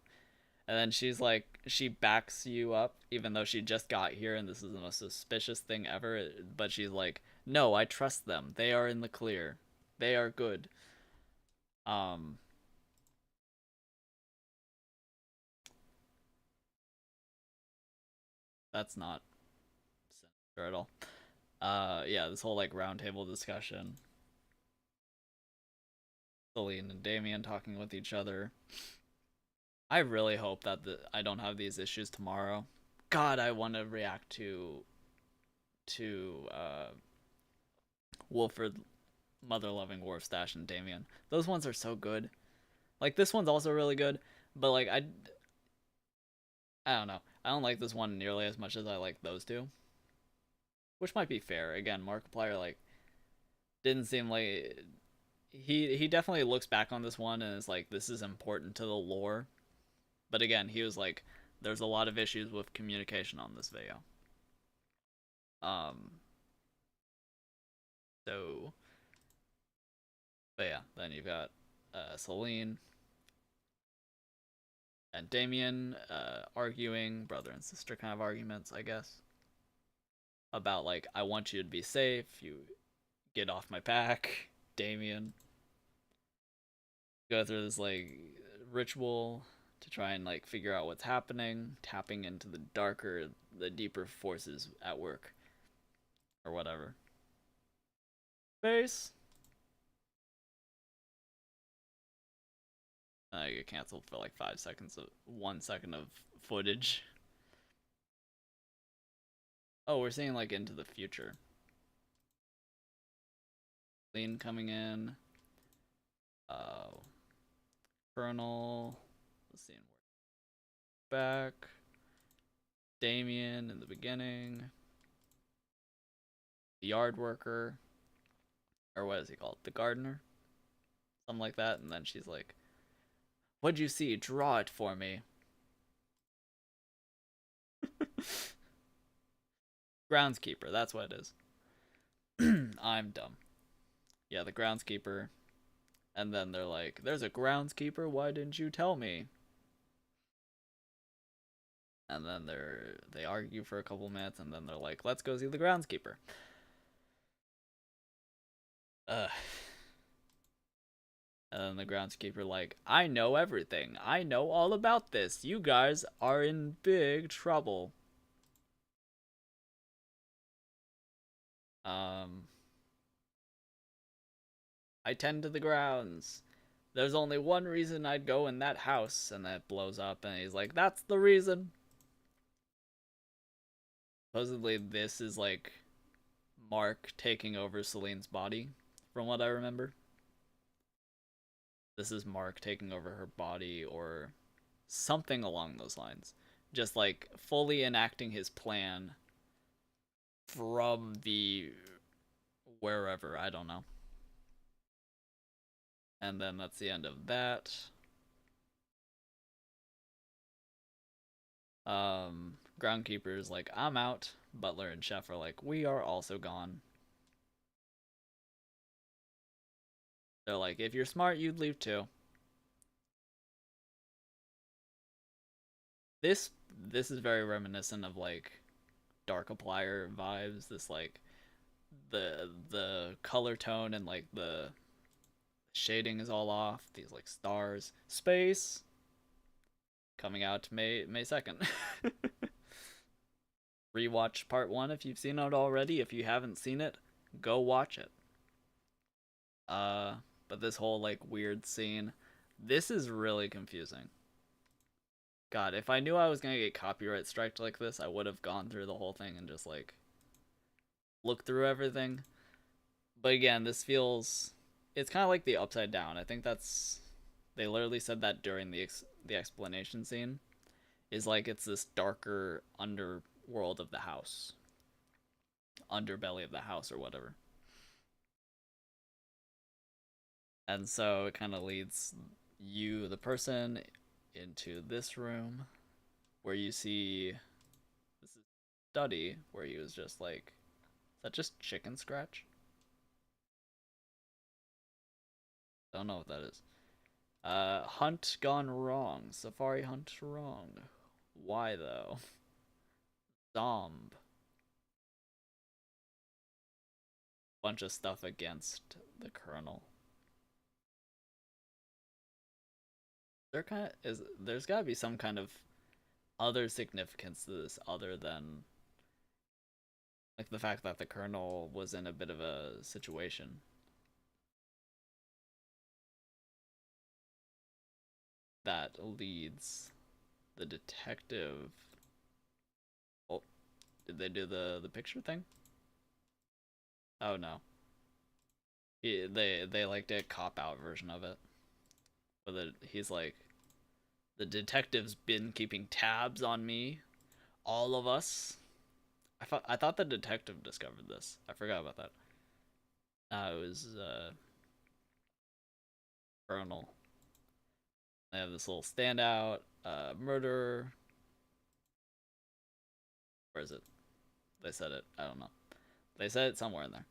And then she's like, she backs you up, even though she just got here and this is the most suspicious thing ever. But she's like, "No, I trust them. They are in the clear. They are good." That's not sinister at all. Yeah, this whole like roundtable discussion. Celine and Damien talking with each other. I really hope that I don't have these issues tomorrow. God, I want to react to Wolford, Mother Loving Wharfstash, and Damien. Those ones are so good. Like, this one's also really good, but like I don't know. I don't like this one nearly as much as I like those two. Which might be fair. Again, Markiplier like didn't seem like he definitely looks back on this one and is like, this is important to the lore. But again, he was like, there's a lot of issues with communication on this video. So, but yeah, then you've got Celine and Damien arguing, brother and sister kind of arguments, I guess. About like, "I want you to be safe, you get off my back." Damien go through this like ritual to try and like figure out what's happening, tapping into the deeper forces at work or whatever. Space. I get canceled for like 5 seconds of 1 second of footage. Oh, we're seeing like into the future. Lean coming in. Colonel. Let's see. Back. Damien in the beginning. The yard worker. Or what is he called? The gardener? Something like that. And then she's like, "What'd you see? Draw it for me." Groundskeeper, that's what it is. I'm dumb. Yeah, the groundskeeper. And then they're like, "There's a groundskeeper, why didn't you tell me?" And then they argue for a couple minutes, and then they're like, "Let's go see the groundskeeper." And then the groundskeeper like, "I know everything. I know all about this. You guys are in big trouble." I tend to the grounds. There's only one reason I'd go in that house, and that blows up, and he's like, "That's the reason." Supposedly, this is like Mark taking over Celine's body, from what I remember. This is Mark taking over her body, or something along those lines. Just like fully enacting his plan from the wherever, I don't know. And then that's the end of that. Groundkeeper is like, "I'm out." Butler and Chef are like, "We are also gone." They're like, "If you're smart, you'd leave too." This is very reminiscent of like Darkiplier vibes. This like the color tone and like the shading is all off. These like stars, space, coming out May 2nd. Rewatch part 1 if you've seen it already. If you haven't seen it, go watch it. But this whole like weird scene, this is really confusing. God, if I knew I was gonna get copyright striked like this, I would have gone through the whole thing and just like looked through everything. But again, this feels, it's kind of like the Upside Down. I think that's, they literally said that during the explanation scene, is like it's this darker underworld of the house, underbelly of the house or whatever. And so it kind of leads you, the person, into this room where you see this is study where he was just like, is that just chicken scratch? Don't know what that is. Hunt gone wrong. Safari hunt wrong. Why though? Zomb. Bunch of stuff against the Colonel. There's gotta be some kind of other significance to this other than like the fact that the Colonel was in a bit of a situation. That leads the detective. Oh, did they do the picture thing? Oh no. They like did a cop out version of it. Where he's like, "The detective's been keeping tabs on me, all of us." I thought the detective discovered this. I forgot about that. It was Colonel. They have this little standout, murder. Where is it? They said it. I don't know. They said it somewhere in there.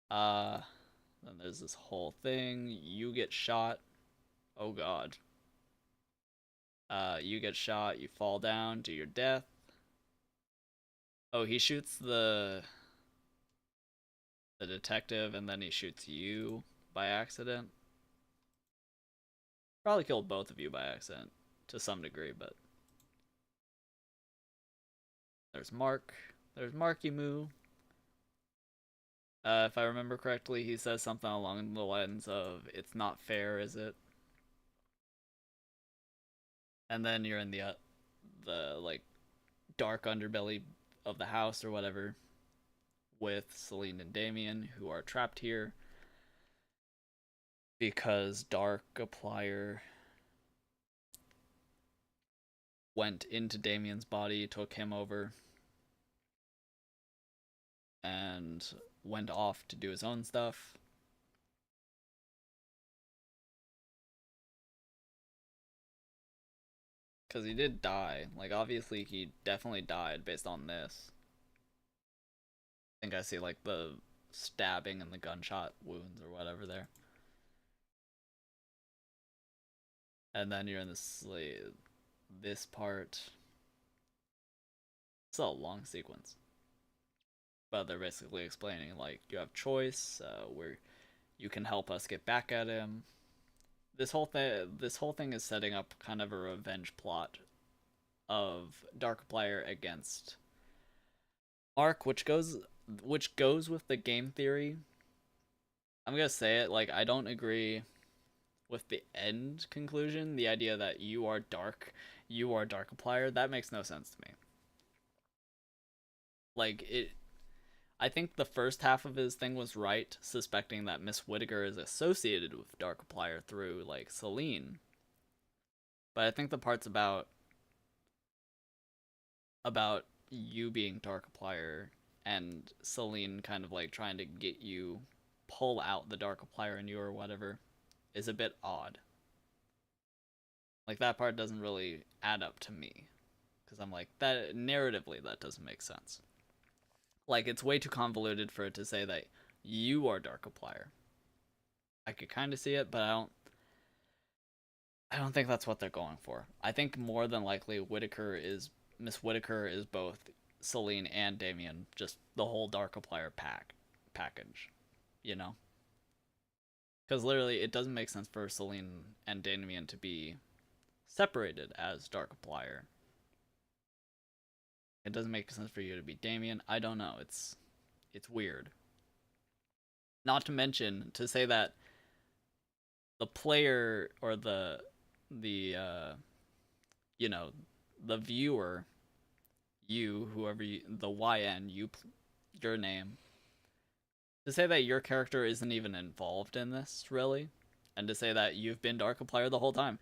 Then there's this whole thing. You get shot. Oh god. You get shot. You fall down to your death. Oh, he shoots the detective, and then he shoots you by accident. Probably killed both of you by accident to some degree, but there's Mark. There's Marky Moo. If I remember correctly, he says something along the lines of, "It's not fair, is it?" And then you're in the like dark underbelly of the house or whatever with Celine and Damien, who are trapped here because Darkiplier went into Damien's body, took him over, and went off to do his own stuff. Because he did die. Like, obviously, he definitely died based on this. I think I see, like, the stabbing and the gunshot wounds or whatever there. And then you're in this, like, this part. It's a long sequence. But they're basically explaining, like, you have choice, where you can help us get back at him. This whole thing is setting up kind of a revenge plot of Darkiplier against Mark, which goes with the game theory. I'm gonna say it, like, I don't agree with the end conclusion, the idea that you are Darkiplier. That makes no sense to me. Like, I think the first half of his thing was right, suspecting that Miss Whittaker is associated with Darkiplier through, like, Celine. But I think the parts about you being Darkiplier and Celine kind of, like, trying to get you, pull out the Darkiplier in you or whatever, is a bit odd. Like, that part doesn't really add up to me. Because I'm like, that narratively, that doesn't make sense. Like, it's way too convoluted for it to say that you are Darkiplier. I could kind of see it, but I don't think that's what they're going for. I think more than likely Miss Whittaker is both Celine and Damien, just the whole Darkiplier package, you know? Because literally, it doesn't make sense for Celine and Damien to be separated as Darkiplier. It doesn't make sense for you to be Damien. I don't know. It's weird. Not to mention, to say that the player or the you know, the viewer, you, whoever you, the YN, your name, to say that your character isn't even involved in this, really, and to say that you've been Darkiplier the whole time,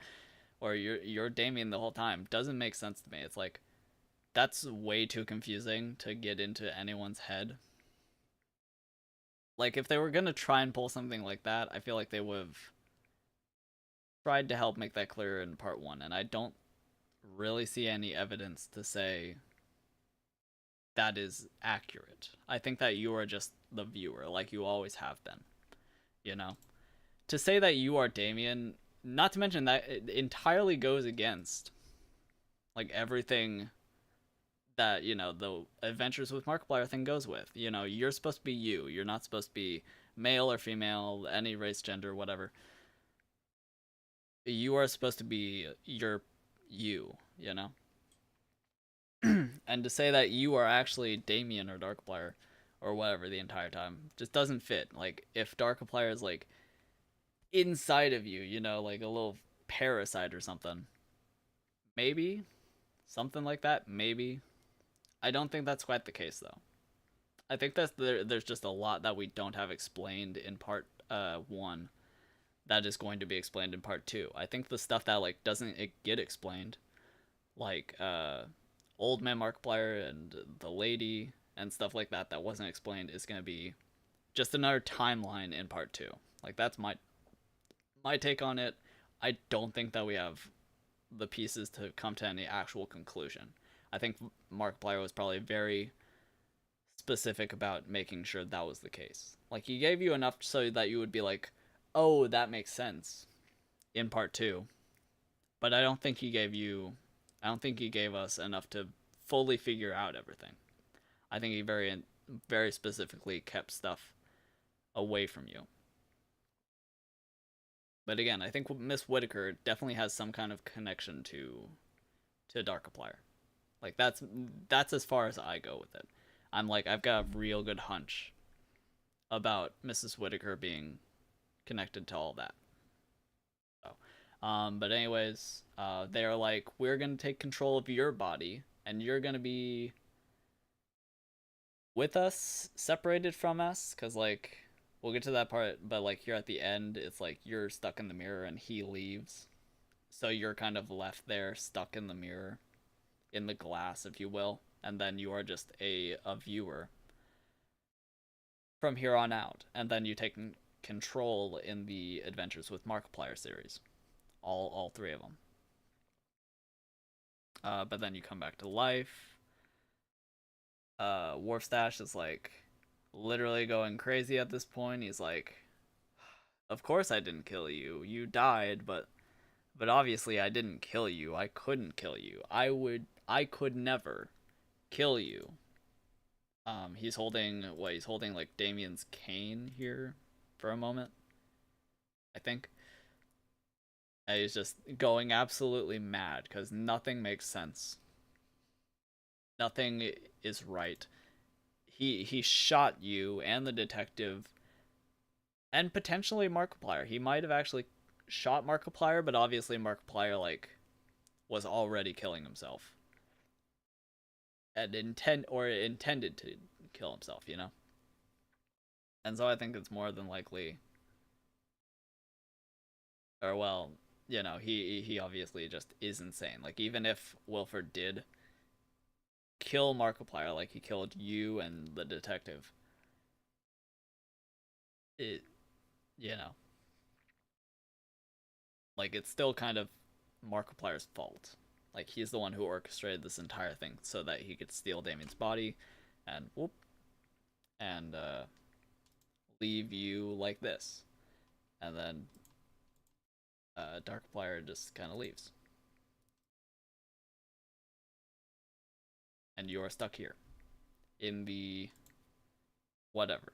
or you're Damien the whole time, doesn't make sense to me. It's like, that's way too confusing to get into anyone's head. Like, if they were gonna try and pull something like that, I feel like they would have tried to help make that clear in part 1, and I don't really see any evidence to say that is accurate. I think that you are just the viewer, like you always have been, you know? To say that you are Damien, not to mention that it entirely goes against, like, everything that, you know, the Adventures with Markiplier thing goes with. You know, you're supposed to be you. You're not supposed to be male or female, any race, gender, whatever. You are supposed to be you, you know? And to say that you are actually Damien or Darkiplier or whatever the entire time just doesn't fit. Like, if Darkiplier is, like, inside of you, you know, like a little parasite or something, maybe something like that, maybe. I don't think that's quite the case, though. I think that there's just a lot that we don't have explained in part 1 that is going to be explained in part 2. I think the stuff that, like, doesn't get explained, like Old Man Markiplier and the lady and stuff like that wasn't explained, is going to be just another timeline in part 2. Like, that's my take on it. I don't think that we have the pieces to come to any actual conclusion. I think Markiplier was probably very specific about making sure that was the case. Like, he gave you enough so that you would be like, oh, that makes sense in part 2. But I don't think he gave us enough to fully figure out everything. I think he very, very specifically kept stuff away from you. But again, I think Miss Whittaker definitely has some kind of connection to Darkiplier. Like, that's as far as I go with it. I'm like, I've got a real good hunch about Mrs. Whittaker being connected to all that. So, But anyways, they're like, we're gonna take control of your body, and you're gonna be with us, separated from us, because like we'll get to that part, but like here at the end, it's like you're stuck in the mirror and he leaves, so you're kind of left there stuck in the mirror, in the glass, if you will, and then you are just a viewer from here on out, and then you take control in the Adventures with Markiplier series, all three of them. But then you come back to life. Warfstache is like literally going crazy at this point. He's like, "Of course I didn't kill you. You died, but obviously I didn't kill you. I couldn't kill you. I could never kill you." He's holding like Damien's cane here for a moment, I think. And he's just going absolutely mad because nothing makes sense. Nothing is right. He shot you and the detective and potentially Markiplier. He might have actually shot Markiplier, but obviously Markiplier like was already killing himself. And intended to kill himself, you know? And so I think it's more than likely, or well, you know, he obviously just is insane. Like, even if Wilford did kill Markiplier, like he killed you and the detective, it, you know, like it's still kind of Markiplier's fault. Like, he's the one who orchestrated this entire thing so that he could steal Damien's body and whoop, and leave you like this. And then Darkiplier just kind of leaves. And you are stuck here in the whatever.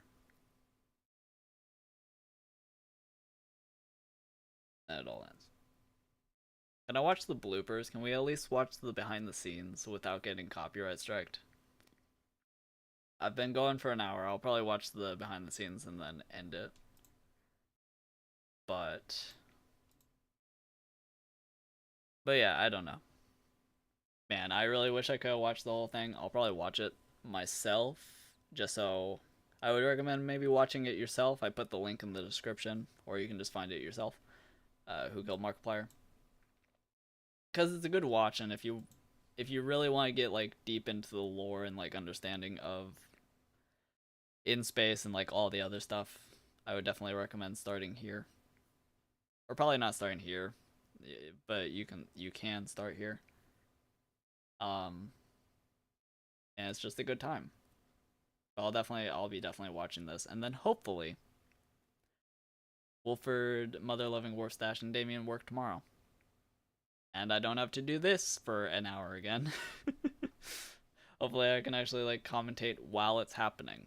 And it all ends. Can I watch the bloopers? Can we at least watch the behind the scenes without getting copyright striked? I've been going for an hour. I'll probably watch the behind the scenes and then end it. But yeah, I don't know. Man, I really wish I could watch the whole thing. I'll probably watch it myself, just so I would recommend maybe watching it yourself. I put the link in the description, or you can just find it yourself. Who Killed Markiplier? Because it's a good watch, and if you really want to get like deep into the lore and like understanding of In Space and like all the other stuff, I would definitely recommend starting here. Or probably not starting here, but you can start here. And it's just a good time. I'll be definitely watching this, and then hopefully Wolford, Mother Loving Warfstache, and Damien work tomorrow. And I don't have to do this for an hour again. Hopefully I can actually like commentate while it's happening.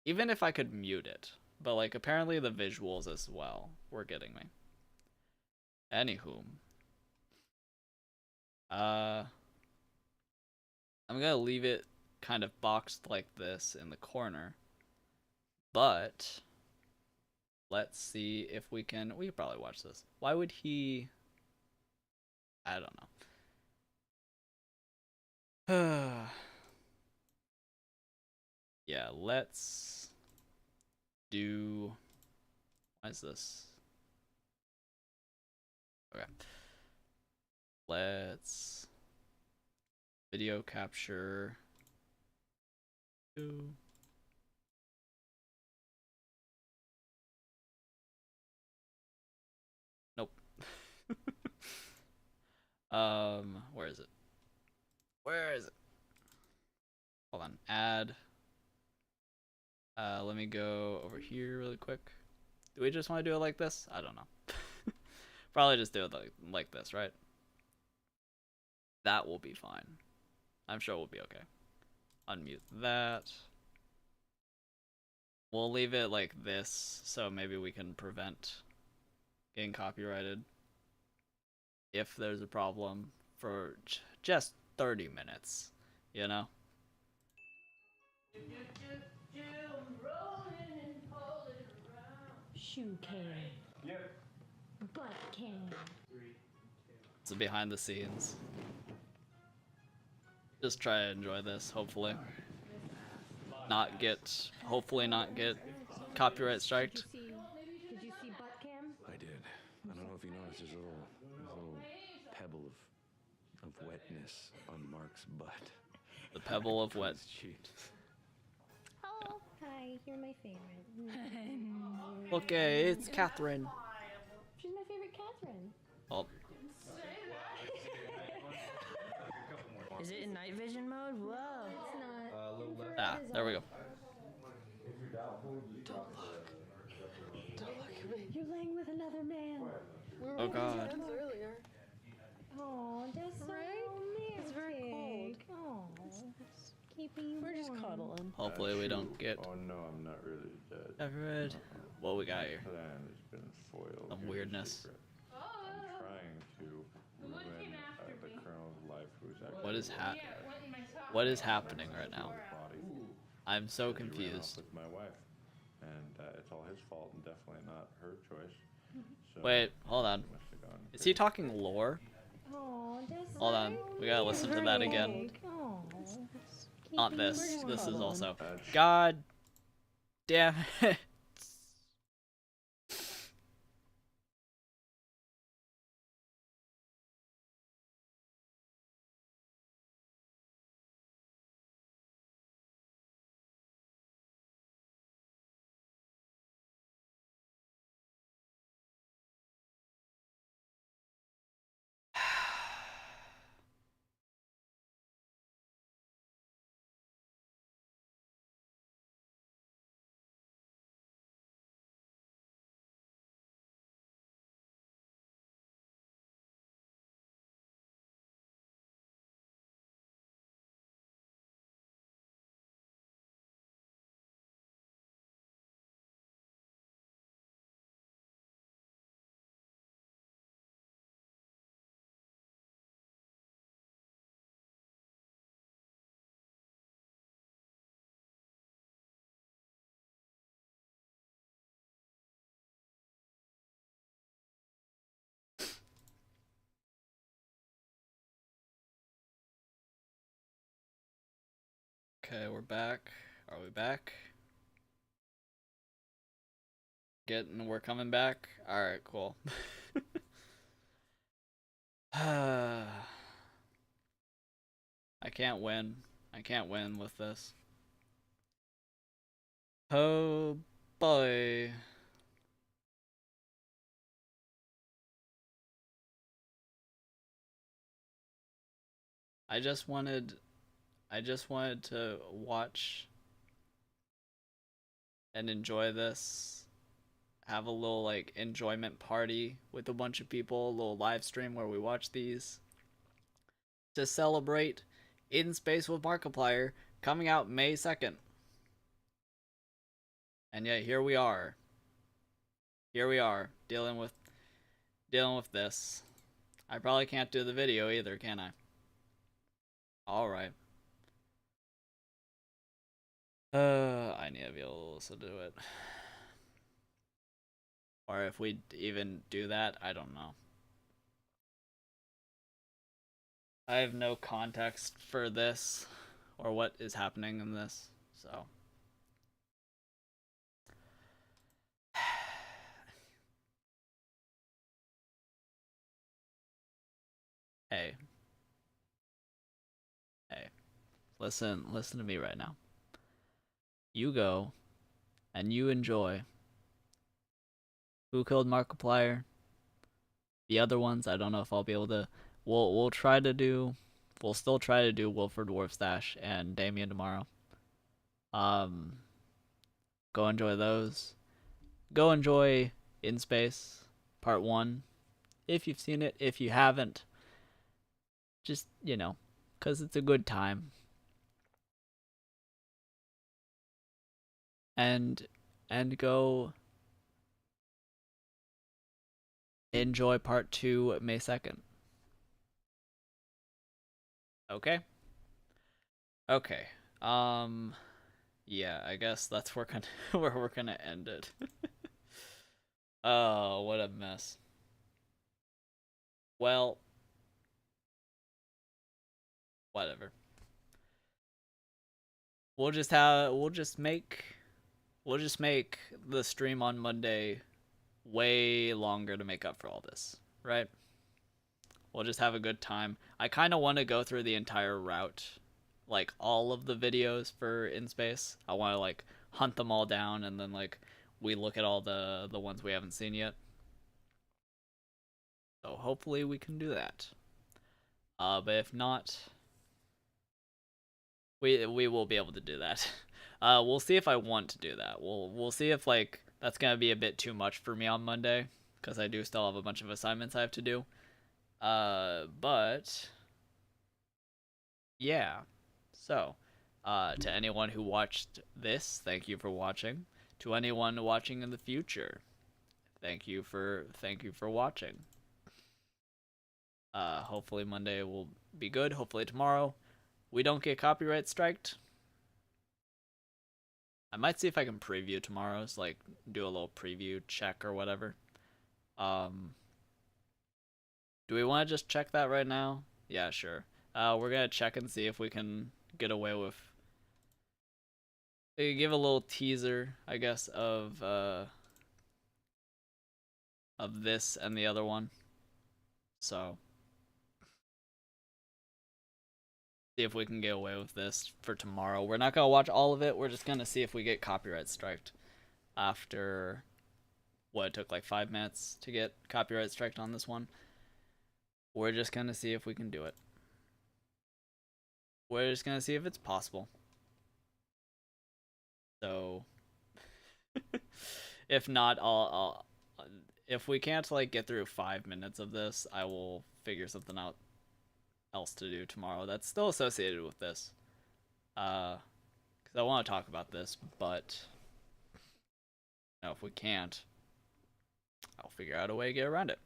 Even if I could mute it. But like apparently the visuals as well were getting me. Anywho. I'm gonna leave it kind of boxed like this in the corner. But let's see if we can probably watch this. Why would he I don't know. Yeah, let's do. What is this? Okay. Let's video capture. Nope. Where is it? Where is it? Hold on. Add. Let me go over here really quick. Do we just want to do it like this? I don't know. Probably just do it like this, right? That will be fine. I'm sure we'll be okay. Unmute that. We'll leave it like this, so maybe we can prevent getting copyrighted if there's a problem for just 30 minutes, you know? Shoe can. Yep. Butt cam. It's a behind the scenes. Just try to enjoy this, hopefully. Hopefully not get copyright striked. Did you see butt cam? I did. I don't know if you noticed, there's a little pebble of wetness on Mark's butt. The pebble of wet. His cheek. Oh, hi. You're my favorite. Okay, it's Catherine. She's my favorite Catherine. Oh, Is it in night vision mode? Whoa. It's not. ah, there we go. You're laying with another man. Oh god. Earlier. Oh, that's so romantic. It's very cold. Oh, keeping you We're just warm. cuddling. Hopefully we don't get Oh no, I'm not really dead. covered. What we got here? Plan has been foiled. Some Here's the weirdness. secret. I'm trying to ruin the colonel's life, who's actually What is happening right now? body. I'm so He ran off confused. with my wife, and it's all his fault and definitely not her choice. So Wait, hold on. he must have gone Is he talking lore? Oh, that's Hold on, we gotta listen to that again. Oh, Not keeping you this. warm. This is also. bad. God damn it. Okay, we're back. Are we back? We're coming back? Alright, cool. I can't win. I can't win with this. Oh boy. I just wanted to watch and enjoy this. Have a little like enjoyment party with a bunch of people, a little live stream where we watch these to celebrate In Space with Markiplier coming out May 2nd. And yet here we are. Here we are dealing with this. I probably can't do the video either, can I? All right. I need to be able to listen to it. Or if we even do that, I don't know. I have no context for this or what is happening in this, so. Hey. Hey. Listen to me right now. You go and you enjoy Who Killed Markiplier. The other ones, I don't know if I'll be able to. We'll still try to do Wilford Dwarfstash and Damien tomorrow. Go enjoy those. Go enjoy In Space Part 1 if you've seen it. If you haven't, just, you know, cuz it's a good time. And go enjoy Part 2 May 2nd. Okay? Okay. Yeah, I guess that's where we're gonna end it. Oh, what a mess. Well, whatever. We'll just make the stream on Monday way longer to make up for all this, right? We'll just have a good time. I kind of want to go through the entire route, like all of the videos for In Space. I want to like hunt them all down, and then like we look at all the ones we haven't seen yet. So hopefully we can do that. But if not, we will be able to do that. We'll see if I want to do that. We'll see if like that's gonna be a bit too much for me on Monday, because I do still have a bunch of assignments I have to do. But yeah. So, to anyone who watched this, thank you for watching. To anyone watching in the future, thank you for watching. Hopefully Monday will be good. Hopefully tomorrow we don't get copyright striked. I might see if I can preview tomorrow's, like do a little preview check or whatever. Do we want to just check that right now? Yeah, sure. We're gonna check and see if we can get away with. Give a little teaser, I guess, of this and the other one. So, see if we can get away with this for tomorrow. We're not gonna watch all of it. We're just gonna see if we get copyright striked after what it took like 5 minutes to get copyright striked on this one. We're just gonna see if we can do it. We're just gonna see if it's possible. So, if not, I'll if we can't like get through 5 minutes of this, I will figure something out else to do tomorrow that's still associated with this. Because I want to talk about this, but you know, if we can't, I'll figure out a way to get around it.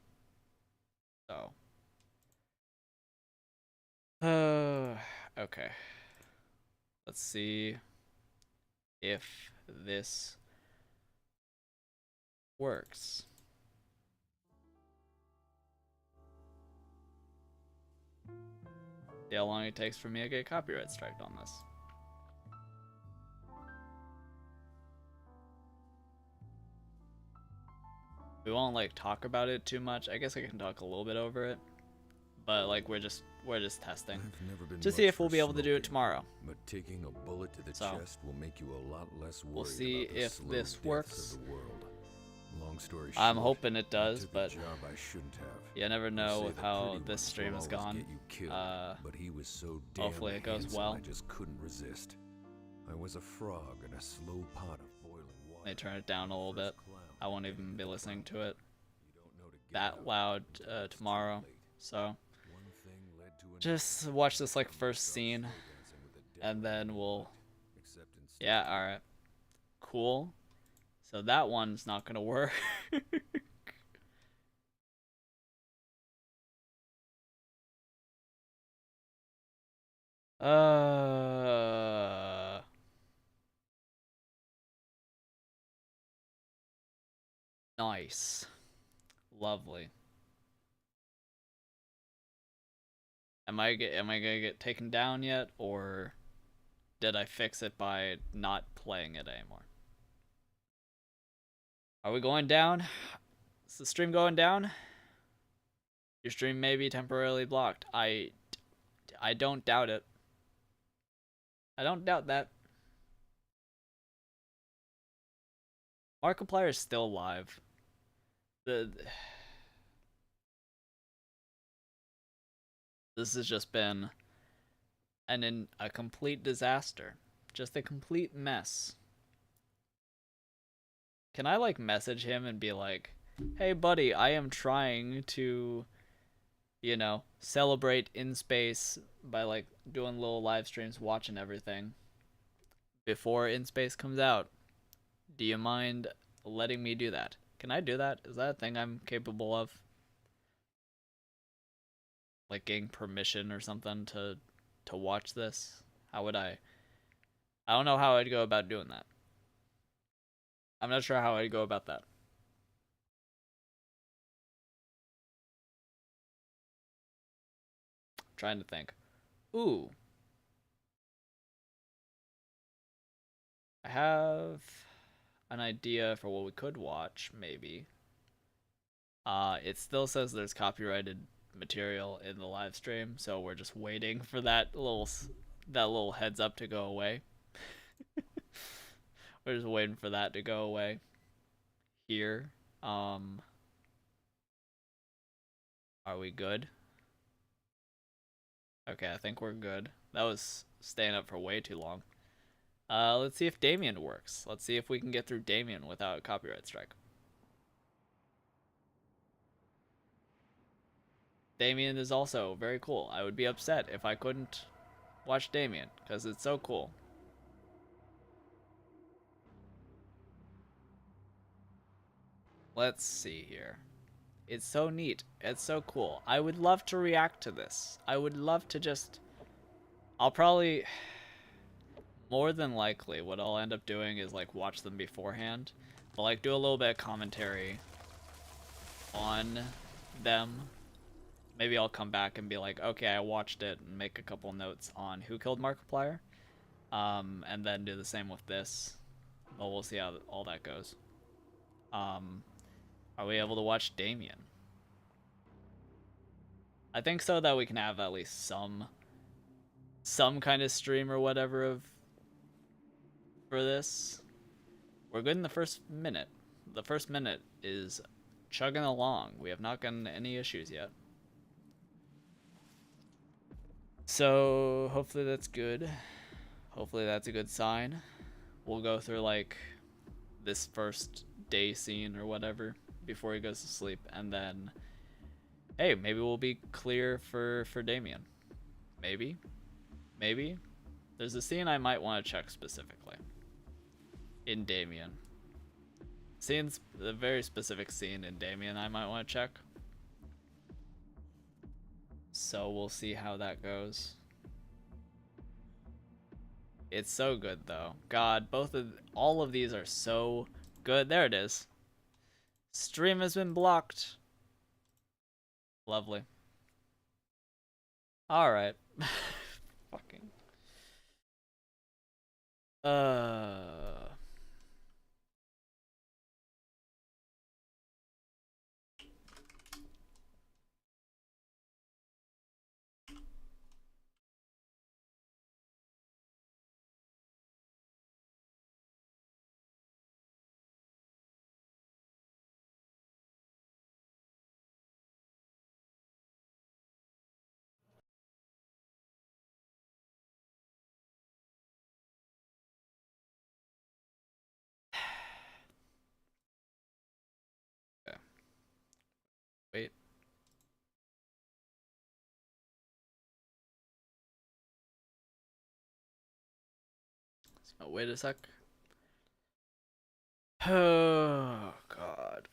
So, okay. Let's see if this works. See how long it takes for me to get copyright striked on this. We won't like talk about it too much. I guess I can talk a little bit over it, but like we're just testing to see if we'll be able to do it tomorrow. But taking a bullet to the chest will make you a lot less worried. We'll see about the if slow this deaths works. of the world. Long story I'm short, hoping it does, I took but a job I shouldn't have. you never They know say with the how pretty this ones stream will has always gone. get you killed, but he was so damn Hopefully it goes handsome, well. I just couldn't resist. I was a frog in a slow pot of boiling water. They turn it down a little bit. I won't even be listening to it You don't know to get that out loud until it's too tomorrow. late. So One thing led to another. just watch this like first scene, and then we'll. Yeah, all right, cool. So that one's not gonna work. Nice. Lovely. Am I gonna get taken down yet, or did I fix it by not playing it anymore? Are we going down? Is the stream going down? Your stream may be temporarily blocked. I don't doubt it. I don't doubt that. Markiplier is still live. This has just been a complete disaster. Just a complete mess. Can I like message him and be like, "Hey buddy, I am trying to, you know, celebrate In Space by like doing little live streams, watching everything before In Space comes out. Do you mind letting me do that?" Can I do that? Is that a thing I'm capable of? Like getting permission or something to watch this? How would I don't know how I'd go about doing that. I'm not sure how I'd go about that. trying to think. Ooh. I have an idea for what we could watch, maybe. It still says there's copyrighted material in the live stream, so we're just waiting for that little heads up to go away. We're just waiting for that to go away here. Are we good? Okay, I think we're good. That was staying up for way too long. Let's see if Damien works. Let's see if we can get through Damien without a copyright strike. Damien is also very cool. I would be upset if I couldn't watch Damien, because it's so cool. Let's see here. It's so neat. It's so cool. I would love to react to this. I would love to just... I'll probably... More than likely, what I'll end up doing is, like, watch them beforehand. But, like, do a little bit of commentary on them. Maybe I'll come back and be like, okay, I watched it, and make a couple notes on who killed Markiplier. And then do the same with this. But we'll see how all that goes. Are we able to watch Damien? I think so, that we can have at least some kind of stream or whatever for this. We're good in the first minute. The first minute is chugging along. We have not gotten any issues yet. So hopefully that's good. Hopefully that's a good sign. We'll go through like this first day scene or whatever before he goes to sleep, and then hey, maybe we'll be clear for Damien. Maybe there's a scene I might want to check specifically in Damien. Scenes, a very specific scene in Damien I might want to check. So we'll see how that goes. It's so good though. God, all of these are so good. There it is. Stream has been blocked. Lovely. All right. Fucking. Okay. Wait. Oh, wait a sec. Oh, God.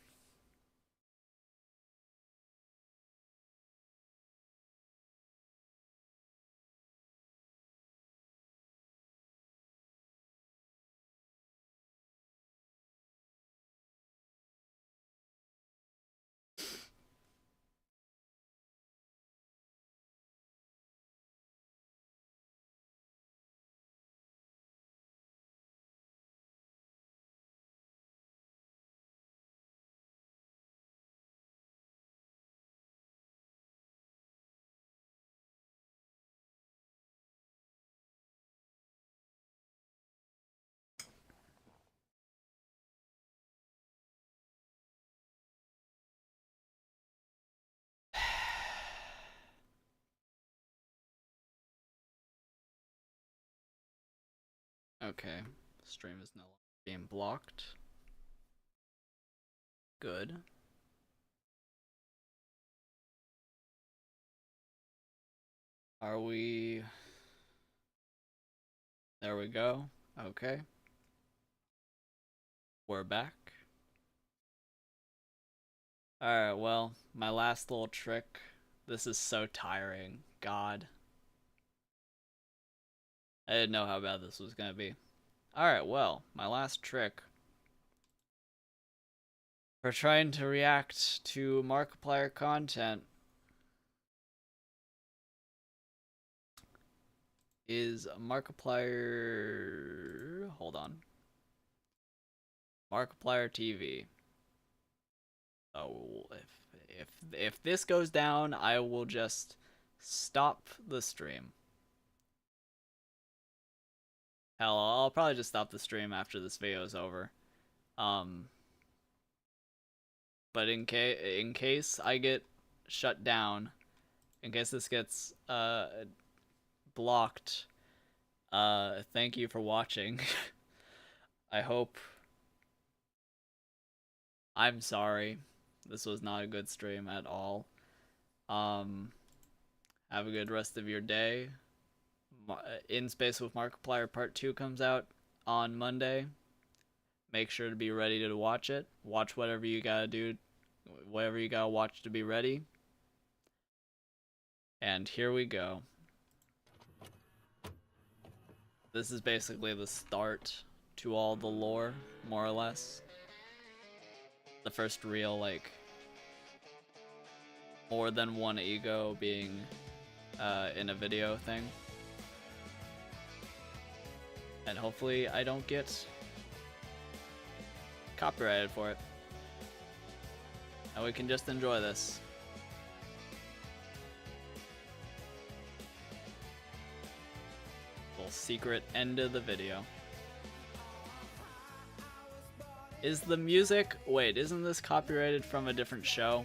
Okay, stream is no longer being blocked. Good. Are we... There we go. Okay. We're back. Alright, well, my last little trick. This is so tiring. God. I didn't know how bad this was gonna be. Alright, well, my last trick for trying to react to Markiplier content is Markiplier. Hold on. Markiplier TV. Oh, if this goes down, I will just stop the stream. Hell, I'll probably just stop the stream after this video is over. But in case I get shut down, in case this gets blocked, thank you for watching. I hope. I'm sorry. This was not a good stream at all. Have a good rest of your day. In Space with Markiplier Part 2 comes out on Monday. Make sure to be ready to watch it. Watch whatever you gotta do, whatever you gotta watch to be ready. And here we go. This is basically the start to all the lore, more or less. The first real, like, more than one ego being in a video thing. And hopefully I don't get copyrighted for it. And we can just enjoy this. Little secret end of the video. Is the music... Wait, isn't this copyrighted from a different show?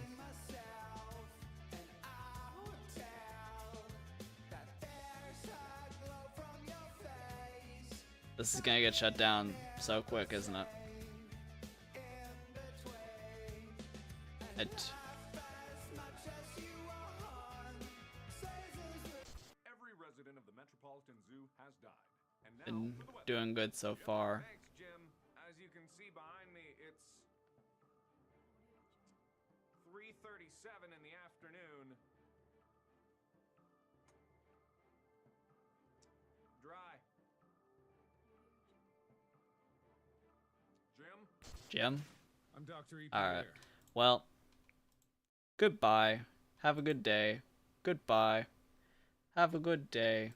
This is gonna get shut down so quick, isn't it? Every resident of the Metropolitan Zoo has died. And now Been for the weather. doing good so far. Thanks, Jim. As you can see behind me, it's 3:37 in the afternoon. Dry. Jim? I'm Dr. E. Alright. Well, goodbye. Have a good day. Goodbye. Have a good day.